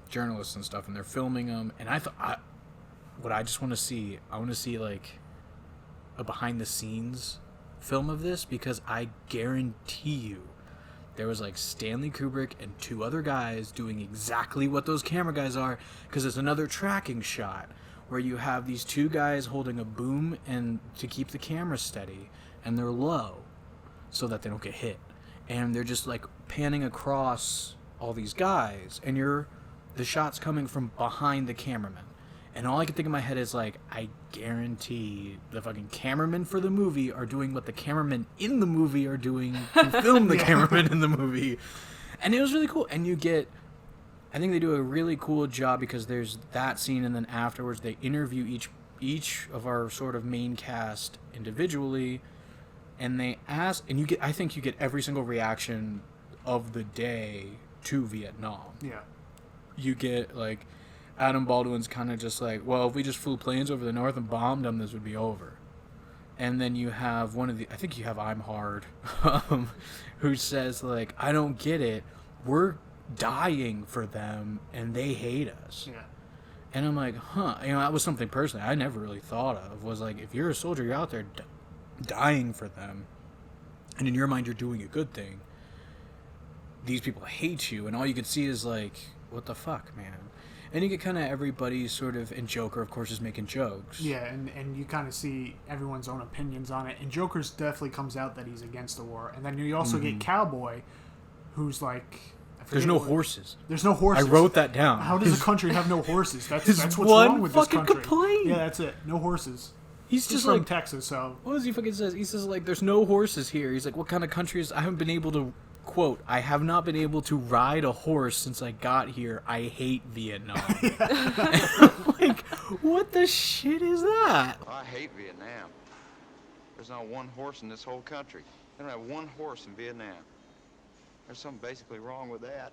Speaker 1: journalists and stuff, and they're filming them. And I want to see, like, a behind-the-scenes film of this, because I guarantee you there was, like, Stanley Kubrick and 2 other guys doing exactly what those camera guys are, because it's another tracking shot where you have these 2 guys holding a boom and to keep the camera steady, and they're low so that they don't get hit. And they're just, like, panning across all these guys, and the shot's coming from behind the cameraman. And all I can think in my head is, like, I guarantee the fucking cameramen for the movie are doing what the cameramen in the movie are doing to film the cameramen in the movie. And it was really cool. And I think they do a really cool job, because there's that scene, and then afterwards they interview each of our sort of main cast individually, and they ask, and I think you get every single reaction of the day to Vietnam.
Speaker 3: Yeah. You
Speaker 1: get, like, Adam Baldwin's kind of just like, well, if we just flew planes over the north and bombed them, this would be over. And then you have I think you have I'm Hard, who says, like, I don't get it. We're dying for them, and they hate us.
Speaker 3: Yeah.
Speaker 1: And I'm like, that was something personally I never really thought of, was like, if you're a soldier, you're out there dying for them, and in your mind you're doing a good thing, these people hate you, and all you could see is, like, what the fuck, man? And you get kind of everybody sort of, and Joker, of course, is making jokes.
Speaker 3: Yeah, and you kind of see everyone's own opinions on it. And Joker's definitely comes out that he's against the war. And then you also get Cowboy, who's like...
Speaker 1: There's no horses.
Speaker 3: There's no horses.
Speaker 1: I wrote that down.
Speaker 3: How does a country have no horses? That's what's wrong with this country.
Speaker 1: Complaint.
Speaker 3: Yeah, that's it. No horses.
Speaker 1: He's just
Speaker 3: from
Speaker 1: like
Speaker 3: Texas, so...
Speaker 1: What does he fucking says? He says, like, there's no horses here. He's like, what kind of country is... I haven't been able to... Quote, I have not been able to ride a horse since I got here. I hate Vietnam. Like, what the shit is that?
Speaker 12: I hate Vietnam. There's not one horse in this whole country. They don't have one horse in Vietnam. There's something basically wrong with that.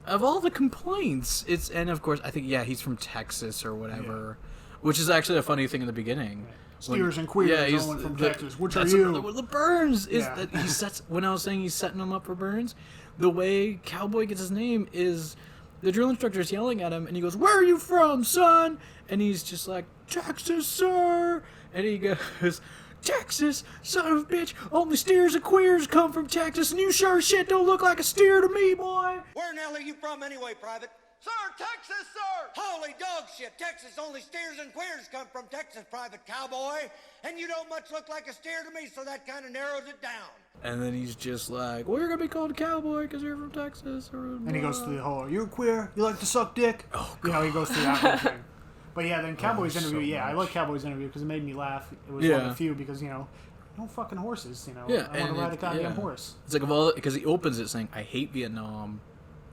Speaker 1: of all the complaints, and of course, I think, he's from Texas or whatever, which is actually a funny thing in the beginning.
Speaker 3: Steers and queers,
Speaker 1: he's
Speaker 3: only from Texas. Which are you?
Speaker 1: The Burns is that he sets. When I was saying he's setting him up for Burns, the way Cowboy gets his name is the drill instructor is yelling at him, and he goes, "Where are you from, son?" And he's just like, "Texas, sir." And he goes, "Texas, son of a bitch. Only steers and queers come from Texas, and you sure as shit don't look like a steer to me, boy."
Speaker 4: Where in the hell are you from anyway, Private?
Speaker 8: Sir, Texas, sir!
Speaker 4: Holy dog shit, Texas, only steers and queers come from Texas, Private Cowboy. And you don't much look like a steer to me, so that kind of narrows it down.
Speaker 1: And then he's just like, "Well, you're going to be called a cowboy because you're from Texas."
Speaker 3: And he goes through the whole, "Are you queer? You like to suck dick?"
Speaker 1: Oh,
Speaker 3: God. He goes through that whole thing. But yeah, then Cowboy's interview, I like Cowboy's interview because it made me laugh. It was one of the few because, no fucking horses, I want to ride a goddamn horse.
Speaker 1: It's like, of all, because he opens it saying, "I hate Vietnam."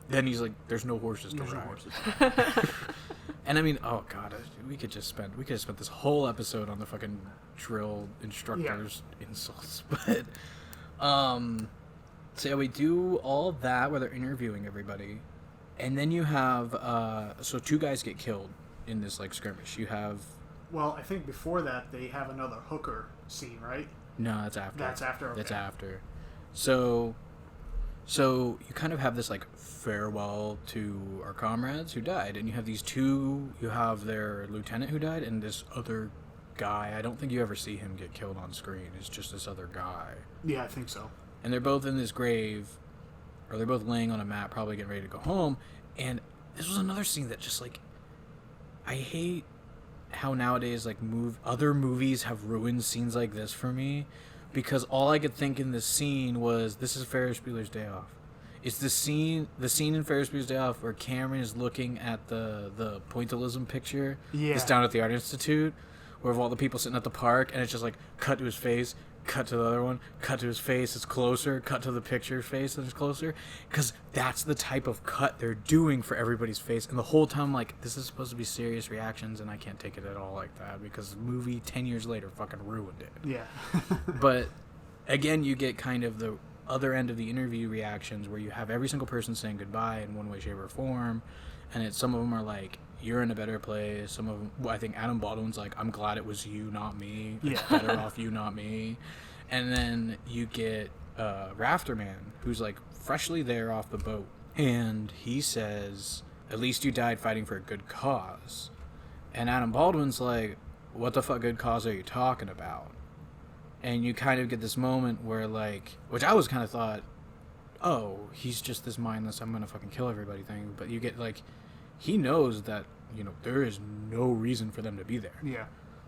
Speaker 1: Then he's like, "There's no horses to ride." And I mean, oh god, we could have spent this whole episode on the fucking drill instructors insults, but so we do all that where they're interviewing everybody, and then you have so 2 guys get killed in this like skirmish. You have,
Speaker 3: well, I think before that they have another hooker scene, right?
Speaker 1: No, that's after.
Speaker 3: That's after. Okay.
Speaker 1: That's after. So you kind of have this like farewell to our comrades who died, and you have these 2. You have their lieutenant who died, and this other guy. I don't think you ever see him get killed on screen. It's just this other guy.
Speaker 3: Yeah, I think so.
Speaker 1: And they're both in this grave, or they're both laying on a mat, probably getting ready to go home. And this was another scene that just like, I hate how nowadays like other movies have ruined scenes like this for me, because all I could think in this scene was, this is Ferris Bueller's Day Off. It's the scene in Ferris Bueller's Day Off where Cameron is looking at the pointillism picture.
Speaker 3: Yeah.
Speaker 1: It's down at the Art Institute, where of all the people sitting at the park, and it's just like cut to his face, cut to the other one, cut to his face, it's closer, cut to the picture's face, and it's closer. Because that's the type of cut they're doing for everybody's face. And the whole time, like, this is supposed to be serious reactions, and I can't take it at all like that, because the movie 10 years later fucking ruined it.
Speaker 3: Yeah.
Speaker 1: But, again, you get kind of the other end of the interview reactions, where you have every single person saying goodbye in one way, shape, or form. And some of them are like, "You're in a better place." Some of them, I think Adam Baldwin's like, "I'm glad it was you, not me. It's better off you, not me." And then you get Rafterman, who's like freshly there off the boat, and he says, "At least you died fighting for a good cause." And Adam Baldwin's like, "What the fuck good cause are you talking about?" And you kind of get this moment where, like, which I was kind of thought, oh, he's just this mindless, I'm gonna fucking kill everybody thing. But you get, like, he knows that, there is no reason for them to be there.
Speaker 3: Yeah.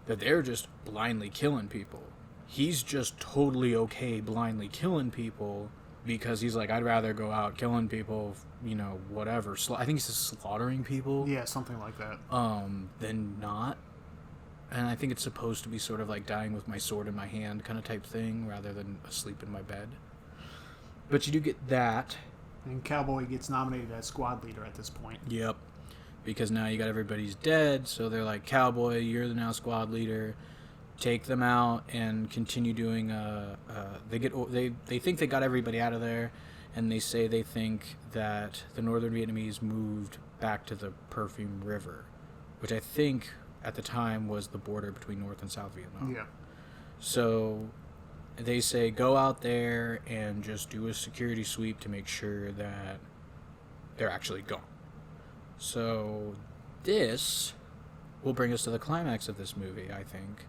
Speaker 1: That they're just blindly killing people. He's just totally okay blindly killing people because he's like, I'd rather go out killing people, whatever. I think he says slaughtering people.
Speaker 3: Yeah, something like that.
Speaker 1: Than not. And I think it's supposed to be sort of like dying with my sword in my hand kind of type thing, rather than asleep in my bed. But you do get that.
Speaker 3: And Cowboy gets nominated as squad leader at this point.
Speaker 1: Yep. Because now you got everybody's dead, so they're like, "Cowboy, you're the now squad leader. Take them out and continue doing." They think they got everybody out of there, and they say they think that the Northern Vietnamese moved back to the Perfume River, which I think at the time was the border between North and South Vietnam.
Speaker 3: Yeah.
Speaker 1: So they say, go out there and just do a security sweep to make sure that they're actually gone. So this will bring us to the climax of this movie, I think.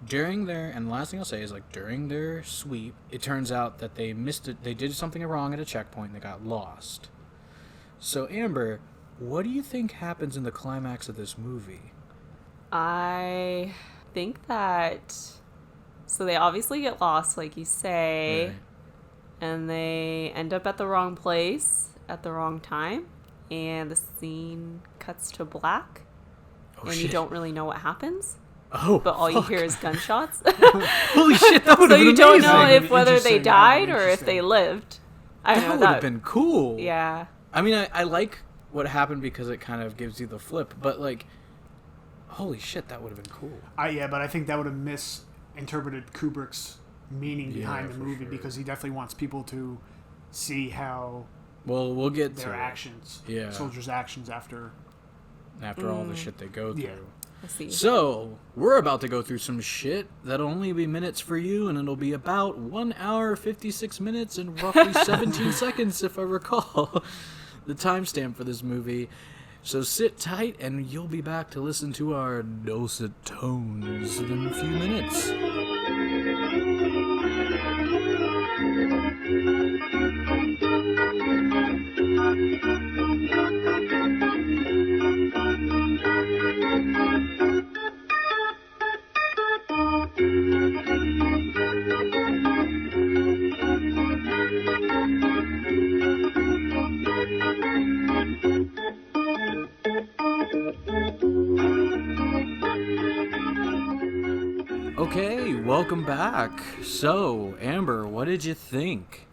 Speaker 1: And the last thing I'll say is, like, during their sweep, it turns out that they missed it. They did something wrong at a checkpoint and they got lost. So, Amber, what do you think happens in the climax of this movie?
Speaker 2: I think that... So they obviously get lost, like you say, right. And they end up at the wrong place at the wrong time, and the scene cuts to black, and shit. You don't really know what happens.
Speaker 1: Oh,
Speaker 2: but all you hear is gunshots.
Speaker 1: Holy shit, that would have been amazing. So
Speaker 2: you don't know if whether they died or if they lived. I don't know.
Speaker 1: That would have been cool.
Speaker 2: Yeah.
Speaker 1: I mean, I like what happened because it kind of gives you the flip, but, like, holy shit, that would have been cool.
Speaker 3: Yeah, but I think that would have misinterpreted Kubrick's meaning behind the movie, because he definitely wants people to see how
Speaker 1: Well, we'll get to
Speaker 3: their
Speaker 1: it.
Speaker 3: actions.
Speaker 1: Yeah.
Speaker 3: Soldiers' actions after
Speaker 1: all the shit they go through.
Speaker 3: Yeah.
Speaker 2: I see.
Speaker 1: So, we're about to go through some shit that'll only be minutes for you, and it'll be about 1 hour, 56 minutes, and roughly 17 seconds, if I recall the timestamp for this movie. So sit tight, and you'll be back to listen to our dulcet tones in a few minutes. Okay, welcome back. So, Amber, what did you think?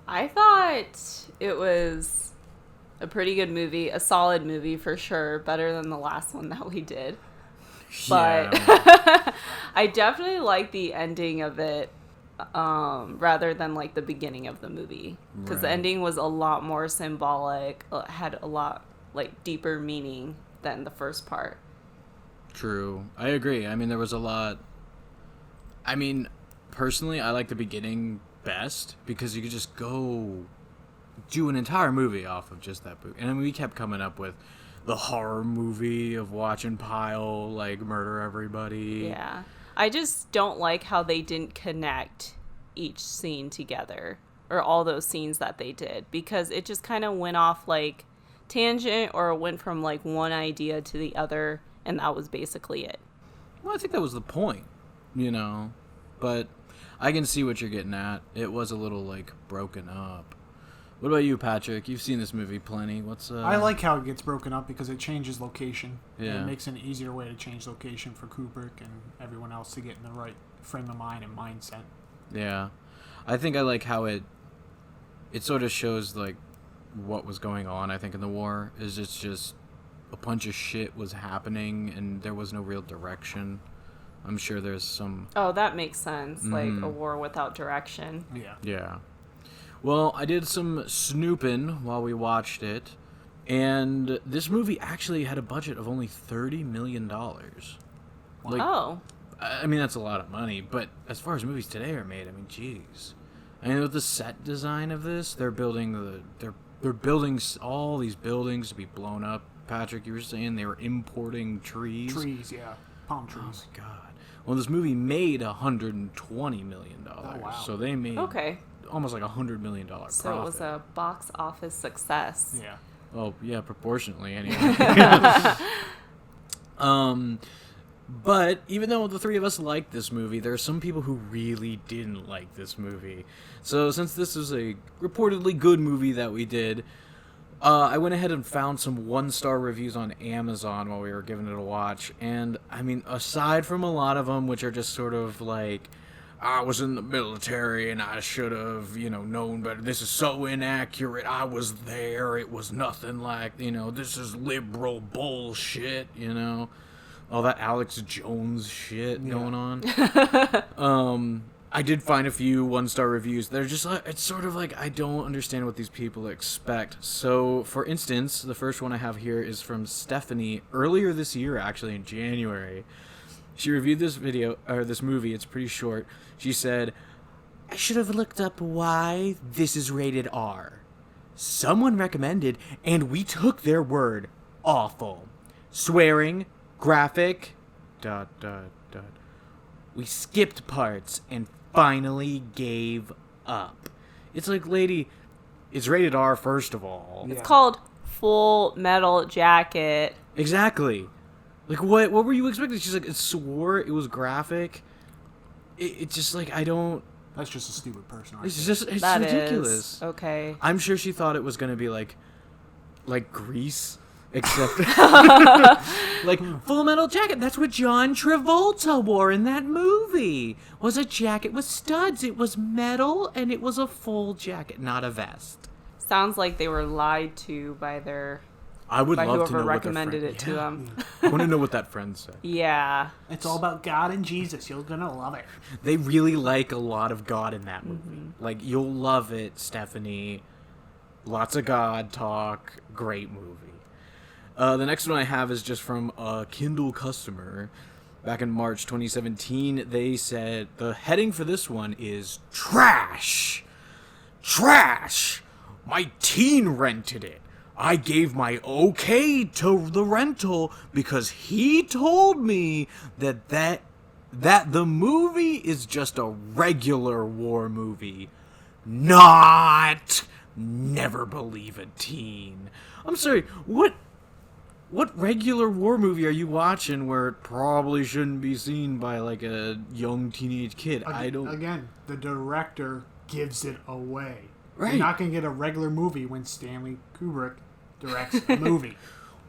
Speaker 2: I thought it was a pretty good movie, a solid movie for sure, better than the last one that we did. But I definitely like the ending of it rather than like the beginning of the movie, because the ending was a lot more symbolic, had a lot like deeper meaning than the first part.
Speaker 1: True. I agree. I mean, there was a lot. I mean, personally, I like the beginning best because you could just go do an entire movie off of just that book. And I mean, we kept coming up with the horror movie of watching Pyle, like, murder everybody.
Speaker 2: Yeah. I just don't like how they didn't connect each scene together, or all those scenes that they did, because it just kind of went off like tangent, or went from like one idea to the other, and that was basically it.
Speaker 1: Well, I think that was the point, you know, but I can see what you're getting at. It was a little, like, broken up. What about you, Patrick? You've seen this movie plenty. What's
Speaker 3: I like how it gets broken up because it changes location.
Speaker 1: Yeah.
Speaker 3: It makes an easier way to change location for Kubrick and everyone else to get in the right frame of mind and mindset.
Speaker 1: Yeah. I think I like how it sort of shows, like, what was going on, I think, in the war. Is it's just a bunch of shit was happening and there was no real direction. I'm sure there's some...
Speaker 2: Oh, that makes sense. Like a war without direction.
Speaker 3: Yeah.
Speaker 1: Yeah. Well, I did some snooping while we watched it, and this movie actually had a budget of only $30 million. Like,
Speaker 2: oh.
Speaker 1: I mean, that's a lot of money, but as far as movies today are made, I mean, jeez. I mean, with the set design of this, they're building they're building all these buildings to be blown up. Patrick, you were saying they were importing trees?
Speaker 3: Trees, yeah. Palm trees.
Speaker 1: Oh, my God. Well, this movie made $120 million.
Speaker 3: Oh, wow.
Speaker 1: So they made...
Speaker 2: Okay.
Speaker 1: Almost like $100 million profit.
Speaker 2: So it was a box office success.
Speaker 3: Yeah.
Speaker 1: Oh, yeah, proportionally, anyway. But even though the three of us liked this movie, there are some people who really didn't like this movie. So since this is a reportedly good movie that we did, I went ahead and found some 1-star reviews on Amazon while we were giving it a watch. And, I mean, aside from a lot of them, which are just sort of like... I was in the military and I should have, known better. This is so inaccurate. I was there. It was nothing like, this is liberal bullshit, all that Alex Jones shit going on. I did find a few 1-star reviews. They're just like, it's sort of like, I don't understand what these people expect. So, for instance, the first one I have here is from Stephanie earlier this year, actually in January. She reviewed this movie. It's pretty short. She said, I should have looked up why this is rated R. Someone recommended, and we took their word. Awful. Swearing, graphic, ... We skipped parts and finally gave up. It's like, lady, it's rated R first of all.
Speaker 2: It's called Full Metal Jacket.
Speaker 1: Exactly. Like, what were you expecting? She's like, it swore, it was graphic. It's just like, I don't...
Speaker 3: That's just a stupid person.
Speaker 1: It's ridiculous.
Speaker 2: Is. Okay.
Speaker 1: I'm sure she thought it was going to be like Grease, except... like, Full Metal Jacket. That's what John Travolta wore in that movie. Was a jacket with studs. It was metal, and it was a full jacket, not a vest.
Speaker 2: Sounds like they were lied to by their...
Speaker 1: I would love to know what
Speaker 2: recommended it to them.
Speaker 1: I want to know what that friend said.
Speaker 2: Yeah.
Speaker 3: It's all about God and Jesus. You're going to love it.
Speaker 1: They really like a lot of God in that movie. Mm-hmm. Like, you'll love it, Stephanie. Lots of God talk. Great movie. The next one I have is just from a Kindle customer. Back in March 2017, they said the heading for this one is trash. Trash. My teen rented it. I gave my okay to the rental because he told me that the movie is just a regular war movie. Not. Never believe a teen. I'm sorry, what regular war movie are you watching where it probably shouldn't be seen by like a young teenage kid?
Speaker 3: Again, the director gives it away.
Speaker 1: Right.
Speaker 3: You're not going to get a regular movie when Stanley Kubrick directs a movie.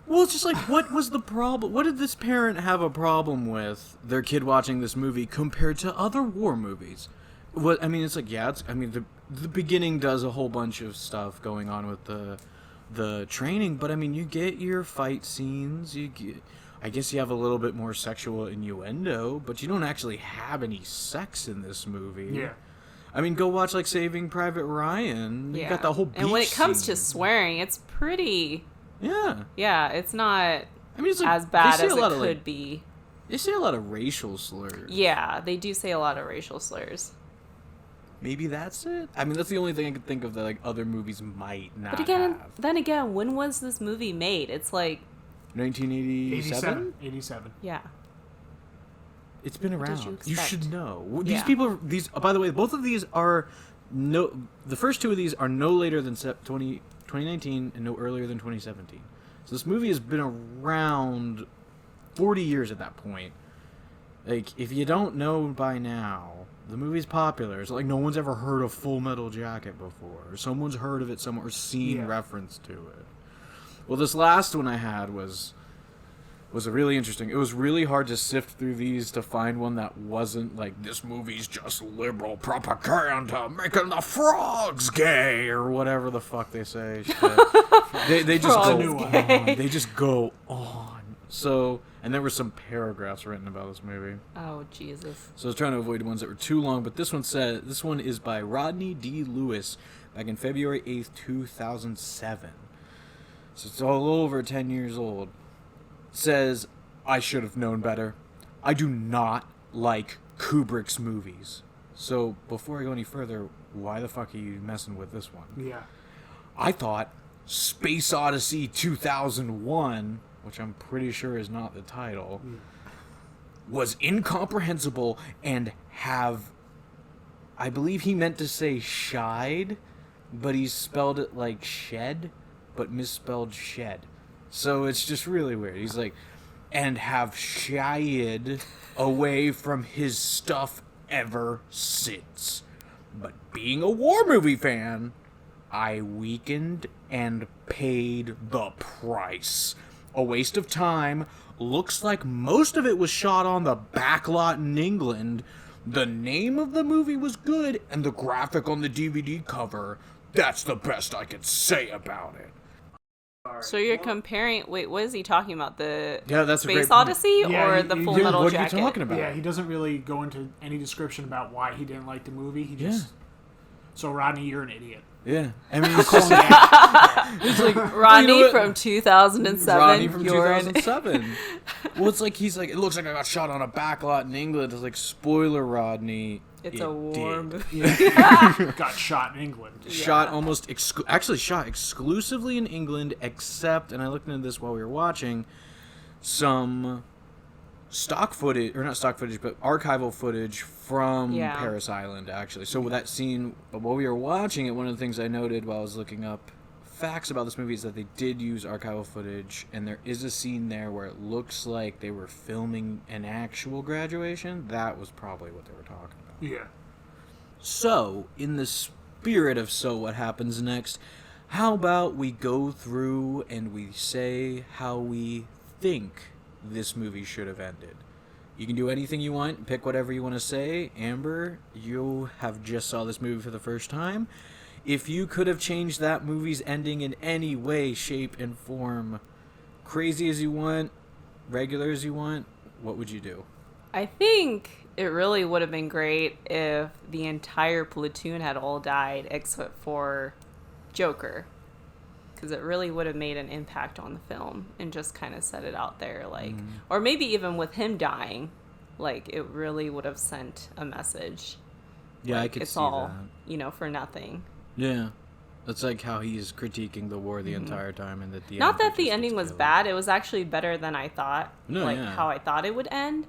Speaker 1: Well, it's just like, what was the problem? What did this parent have a problem with their kid watching this movie compared to other war movies? What I mean, it's like, the beginning does a whole bunch of stuff going on with the training, but I mean, you get your fight scenes. I guess you have a little bit more sexual innuendo, but you don't actually have any sex in this movie.
Speaker 3: Yeah.
Speaker 1: I mean, go watch like Saving Private Ryan. You got the whole beach
Speaker 2: and when it comes
Speaker 1: scene.
Speaker 2: to swearing, it's pretty.
Speaker 1: Yeah.
Speaker 2: Yeah, it's not.
Speaker 1: I mean, it's like,
Speaker 2: as bad as it
Speaker 1: could
Speaker 2: could be.
Speaker 1: They say a lot of racial slurs.
Speaker 2: Yeah, they do say a lot of racial slurs.
Speaker 1: Maybe that's it. I mean, that's the only thing I could think of that like other movies might not.
Speaker 2: But again,
Speaker 1: have.
Speaker 2: then again, when was this movie made? It's like
Speaker 1: 1987.
Speaker 3: 87.
Speaker 2: Yeah.
Speaker 1: It's been
Speaker 2: What did
Speaker 1: around.
Speaker 2: you
Speaker 1: You
Speaker 2: expect?
Speaker 1: should know.
Speaker 2: Yeah.
Speaker 1: These people. By the way, both of these are the first two of these are no later than 2019 and no earlier than 2017. So this movie has been around 40 years at that point. Like, if you don't know by now, the movie's popular. It's like no one's ever heard of Full Metal Jacket before. Or someone's heard of it somewhere or seen reference to it. Well, this last one I had was really interesting. It was really hard to sift through these to find one that wasn't like, this movie's just liberal propaganda making the frogs gay or whatever the fuck they say. they just go on. They just go on. So, and there were some paragraphs written about this movie.
Speaker 2: Oh, Jesus.
Speaker 1: So I was trying to avoid ones that were too long, but this one is by Rodney D. Lewis back in February 8th, 2007. So it's all over 10 years old. Says, I should have known better. I do not like Kubrick's movies. So before I go any further, why the fuck are you messing with this one?
Speaker 3: Yeah.
Speaker 1: I thought Space Odyssey 2001, which I'm pretty sure is not the title, was incomprehensible and I believe he meant to say shied, but he spelled it like shed, but misspelled shed. So it's just really weird. He's like, and have shied away from his stuff ever since. But being a war movie fan, I weakened and paid the price. A waste of time. Looks like most of it was shot on the backlot in England. The name of the movie was good, and the graphic on the DVD cover, that's the best I can say about it.
Speaker 2: So you're comparing... Wait, what is he talking about? The
Speaker 1: that's
Speaker 2: Space Odyssey or the Full Metal Jacket?
Speaker 1: What are you talking about?
Speaker 3: Yeah, he doesn't really go into any description about why he didn't like the movie. He just... So, Rodney, you're an idiot.
Speaker 1: Yeah. I mean,
Speaker 2: it's like, Rodney from 2007.
Speaker 1: Rodney from 2007. Well, it's like, he's like, it looks like I got shot on a backlot in England. It's like, spoiler, Rodney.
Speaker 2: It's a war movie.
Speaker 3: Got shot in England.
Speaker 1: Shot almost actually shot exclusively in England, except, and I looked into this while we were watching, some stock footage, or not stock footage, but archival footage from Paris Island, actually. So with that scene, while we were watching it, one of the things I noted while I was looking up facts about this movie is that they did use archival footage, and there is a scene there where it looks like they were filming an actual graduation. That was probably what they were talking about.
Speaker 3: Yeah.
Speaker 1: So, in the spirit of So What Happens Next, how about we go through and we say how we think this movie should have ended. You can do anything you want, pick whatever you want to say. Amber, you have just saw this movie for the first time. If you could have changed that movie's ending in any way, shape, and form, crazy as you want, regular as you want, what would you do?
Speaker 2: I think it really would have been great if the entire platoon had all died except for Joker. because it really would have made an impact on the film and just kind of set it out there, like, or maybe even with him dying, like, it really would have sent a message.
Speaker 1: Yeah,
Speaker 2: like,
Speaker 1: I could
Speaker 2: it's
Speaker 1: see
Speaker 2: all,
Speaker 1: that.
Speaker 2: you know, for nothing.
Speaker 1: Yeah. That's like how he's critiquing the war the entire time, and at the
Speaker 2: Not
Speaker 1: end,
Speaker 2: that the ending was bad. It was actually better than I thought.
Speaker 1: No,
Speaker 2: like,
Speaker 1: yeah.
Speaker 2: how I thought it would end.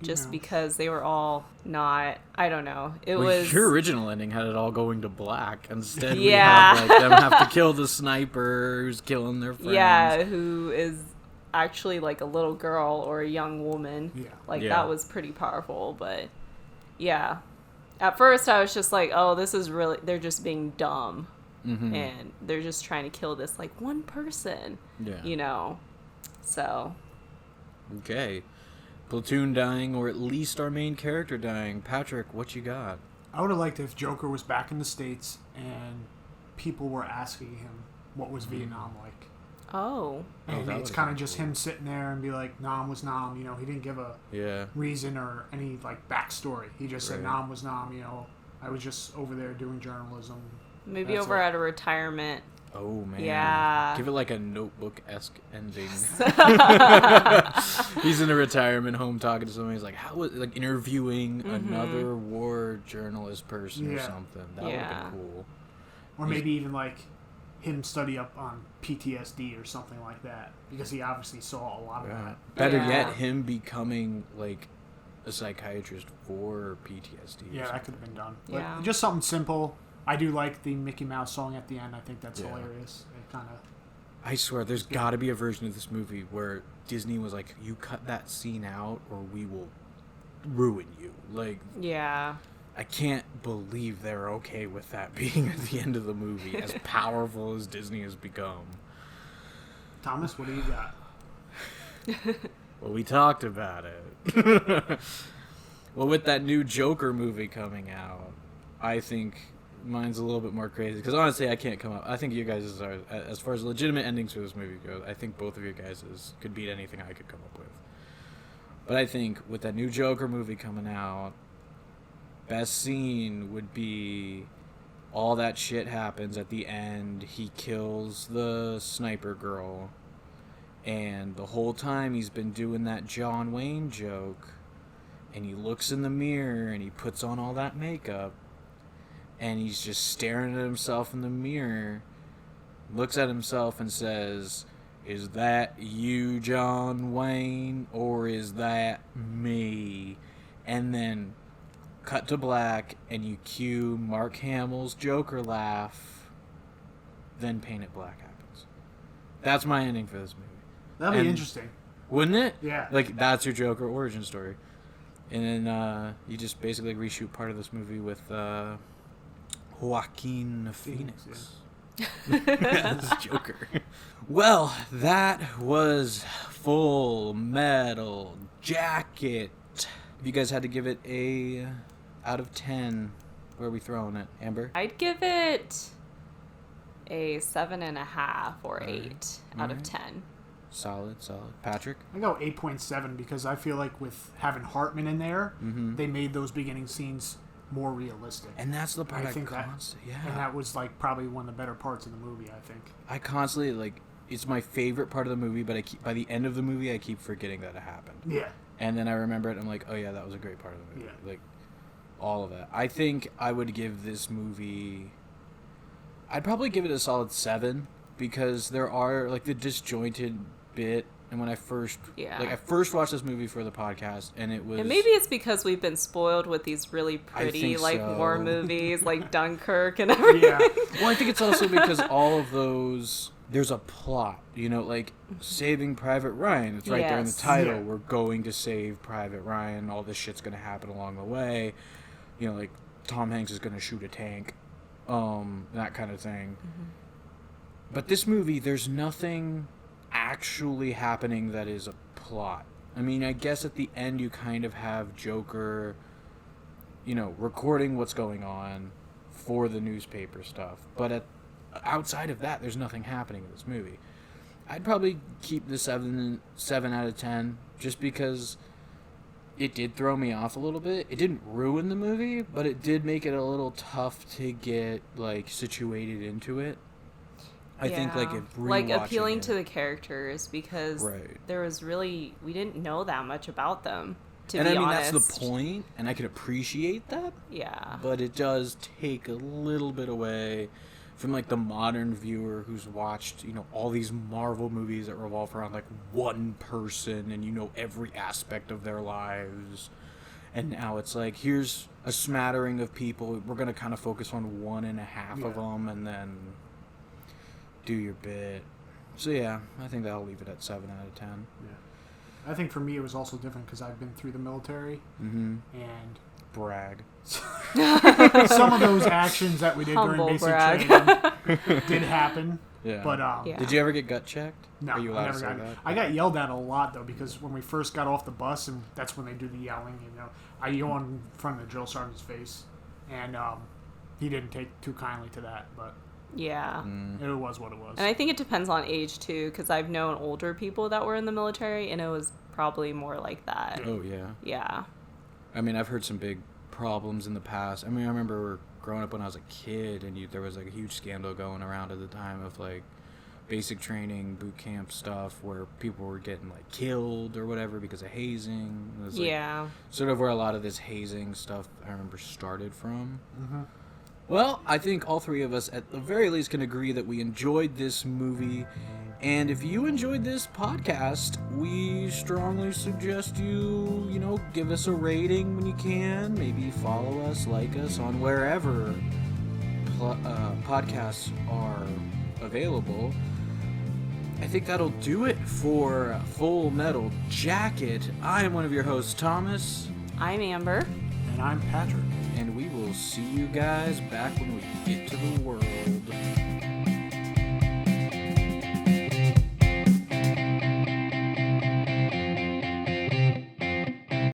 Speaker 2: Just because they were all not, I don't know. It was...
Speaker 1: Your original ending had it all going to black. Instead,
Speaker 2: Yeah.
Speaker 1: we have, like, them have to kill the sniper who's killing their friends.
Speaker 2: Yeah, who is actually, like, a little girl or a young woman.
Speaker 3: Yeah.
Speaker 2: Like,
Speaker 1: Yeah.
Speaker 2: that was pretty powerful, but... Yeah. At first, I was just like, oh, this is really... They're just being dumb.
Speaker 1: Mm-hmm.
Speaker 2: And they're just trying to kill this, like, one person.
Speaker 1: Yeah.
Speaker 2: You know? So...
Speaker 1: Okay. Platoon dying, or at least our main character dying. Patrick, what you got?
Speaker 3: I would have liked if Joker was back in the States and people were asking him what was Vietnam like.
Speaker 2: Oh.
Speaker 3: And
Speaker 1: that
Speaker 3: it's
Speaker 1: would've
Speaker 3: kind
Speaker 1: been
Speaker 3: of just
Speaker 1: cool.
Speaker 3: him sitting there and be like, Nam was Nam, you know, he didn't give a
Speaker 1: Yeah.
Speaker 3: reason or any, like, backstory. He just said
Speaker 1: Right.
Speaker 3: Nam was Nam, you know, I was just over there doing journalism.
Speaker 2: Maybe
Speaker 3: That's
Speaker 2: over
Speaker 3: it.
Speaker 2: at a retirement.
Speaker 1: Oh, man.
Speaker 2: Yeah.
Speaker 1: Give it like a Notebook-esque ending. He's in a retirement home talking to somebody. He's like, how was, like, interviewing another war journalist person or
Speaker 3: Yeah.
Speaker 1: something. That would have been cool.
Speaker 3: Or maybe even, like, him study up on PTSD or something like that. Because he obviously saw a lot of that.
Speaker 1: Better
Speaker 2: Yeah.
Speaker 1: yet, him becoming, like, a psychiatrist for PTSD.
Speaker 3: Yeah, that could have been done. But
Speaker 2: Yeah.
Speaker 3: just something simple. I do like the Mickey Mouse song at the end. I think that's
Speaker 1: Yeah.
Speaker 3: hilarious. It kind of...
Speaker 1: I swear, there's got to be a version of this movie where Disney was like, you cut that scene out or we will ruin you. Like,
Speaker 2: Yeah.
Speaker 1: I can't believe they're okay with that being at the end of the movie, as powerful as Disney has become.
Speaker 3: Thomas, what do you got?
Speaker 1: Well, we talked about it. Well, with that new Joker movie coming out, I think mine's a little bit more crazy. Because honestly, I can't come up. I think you guys are, as far as legitimate endings for this movie goes, I think both of you guys could beat anything I could come up with. But I think with that new Joker movie coming out, best scene would be all that shit happens at the end. He kills the sniper girl. And the whole time he's been doing that John Wayne joke. And he looks in the mirror and he puts on all that makeup. And he's just staring at himself in the mirror. Looks at himself and says, "Is that you, John Wayne? Or is that me?" And then cut to black and you cue Mark Hamill's Joker laugh. Then Paint It Black happens. That's my ending for this movie.
Speaker 3: That'd be
Speaker 1: And-
Speaker 3: interesting.
Speaker 1: Wouldn't it?
Speaker 3: Yeah.
Speaker 1: Like, that's your Joker origin story. And then you just basically reshoot part of this movie with Joaquin Phoenix. As Joker. Well, that was Full Metal Jacket. If you guys had to give it a out of 10, where are we throwing it? Amber?
Speaker 2: I'd give it a 7.5 or 8 out of
Speaker 1: Alright.
Speaker 2: 10.
Speaker 1: Solid. Patrick?
Speaker 3: I go 8.7 because I feel like with having Hartman in there, they made those beginning scenes more realistic.
Speaker 1: And that's the part I
Speaker 3: think that,
Speaker 1: constantly,
Speaker 3: and that was like probably one of the better parts of the movie, I think.
Speaker 1: I constantly, like, it's my favorite part of the movie, but by the end of the movie, I keep forgetting that it happened.
Speaker 3: Yeah.
Speaker 1: And then I remember it, and I'm like, oh yeah, that was a great part of the movie.
Speaker 3: Yeah.
Speaker 1: Like, all of that. I think I would give this movie... I'd probably give it a solid 7, because there are, like, the disjointed bit, and when I first...
Speaker 2: Yeah.
Speaker 1: Like, I first watched this movie for the podcast, and it was...
Speaker 2: And maybe it's because we've been spoiled with these really pretty,
Speaker 1: think
Speaker 2: like,
Speaker 1: so.
Speaker 2: war movies, like Dunkirk and everything.
Speaker 3: Yeah.
Speaker 1: Well, I think it's also because all of those... There's a plot, you know, like Saving Private Ryan. It's right there in the
Speaker 2: Yes.
Speaker 1: title.
Speaker 3: Yeah.
Speaker 1: We're going to save Private Ryan. All this shit's going to happen along the way. You know, like Tom Hanks is going to shoot a tank. That kind of thing. But this movie, there's nothing actually happening that is a plot. I mean, I guess at the end you kind of have Joker, you know, recording what's going on for the newspaper stuff. But outside of that, there's nothing happening in this movie. I'd probably keep the 7 out of 10, just because it did throw me off a little bit. It didn't ruin the movie, but it did make it a little tough to get, like, situated into it. I think like if
Speaker 2: like
Speaker 1: rewatching
Speaker 2: appealing
Speaker 1: it,
Speaker 2: to the characters because there was really we didn't know that much about them. To
Speaker 1: and
Speaker 2: be
Speaker 1: I mean
Speaker 2: honest.
Speaker 1: that's the point, and I can appreciate that.
Speaker 2: Yeah.
Speaker 1: But it does take a little bit away from like the modern viewer who's watched, you know, all these Marvel movies that revolve around like one person and you know every aspect of their lives. And now it's like, here's a smattering of people. We're going to kind of focus on 1.5 of them and then do your bit. So yeah, I think that'll leave it at 7 out of 10.
Speaker 3: Yeah. I think for me it was also different because I've been through the military.
Speaker 1: Mm-hmm.
Speaker 3: And
Speaker 1: brag.
Speaker 3: Some of those actions that we did during basic training did happen.
Speaker 1: Yeah.
Speaker 3: But
Speaker 1: did you ever get gut checked?
Speaker 3: No,
Speaker 1: Are you allowed
Speaker 3: I never
Speaker 1: to say
Speaker 3: got.
Speaker 1: that?
Speaker 3: I got yelled at a lot though because when we first got off the bus, and that's when they do the yelling. You know, I yelled in front of the drill sergeant's face, and he didn't take too kindly to that. But
Speaker 2: yeah,
Speaker 3: it was what it was.
Speaker 2: And I think it depends on age too, because I've known older people that were in the military, and it was probably more like that.
Speaker 1: Oh yeah.
Speaker 2: Yeah.
Speaker 1: I mean, I've heard some big problems in the past. I mean, I remember growing up when I was a kid, and there was like a huge scandal going around at the time of like basic training, boot camp stuff, where people were getting like killed or whatever because of hazing. It was, like, sort of where a lot of this hazing stuff I remember started from.
Speaker 3: Mm-hmm.
Speaker 1: Well, I think all three of us at the very least can agree that we enjoyed this movie. And if you enjoyed this podcast, we strongly suggest you, give us a rating when you can. Maybe follow us, like us on wherever podcasts are available. I think that'll do it for Full Metal Jacket. I am one of your hosts, Thomas.
Speaker 2: I'm Amber.
Speaker 3: And I'm Patrick.
Speaker 1: And we will see you guys back when we get to the world.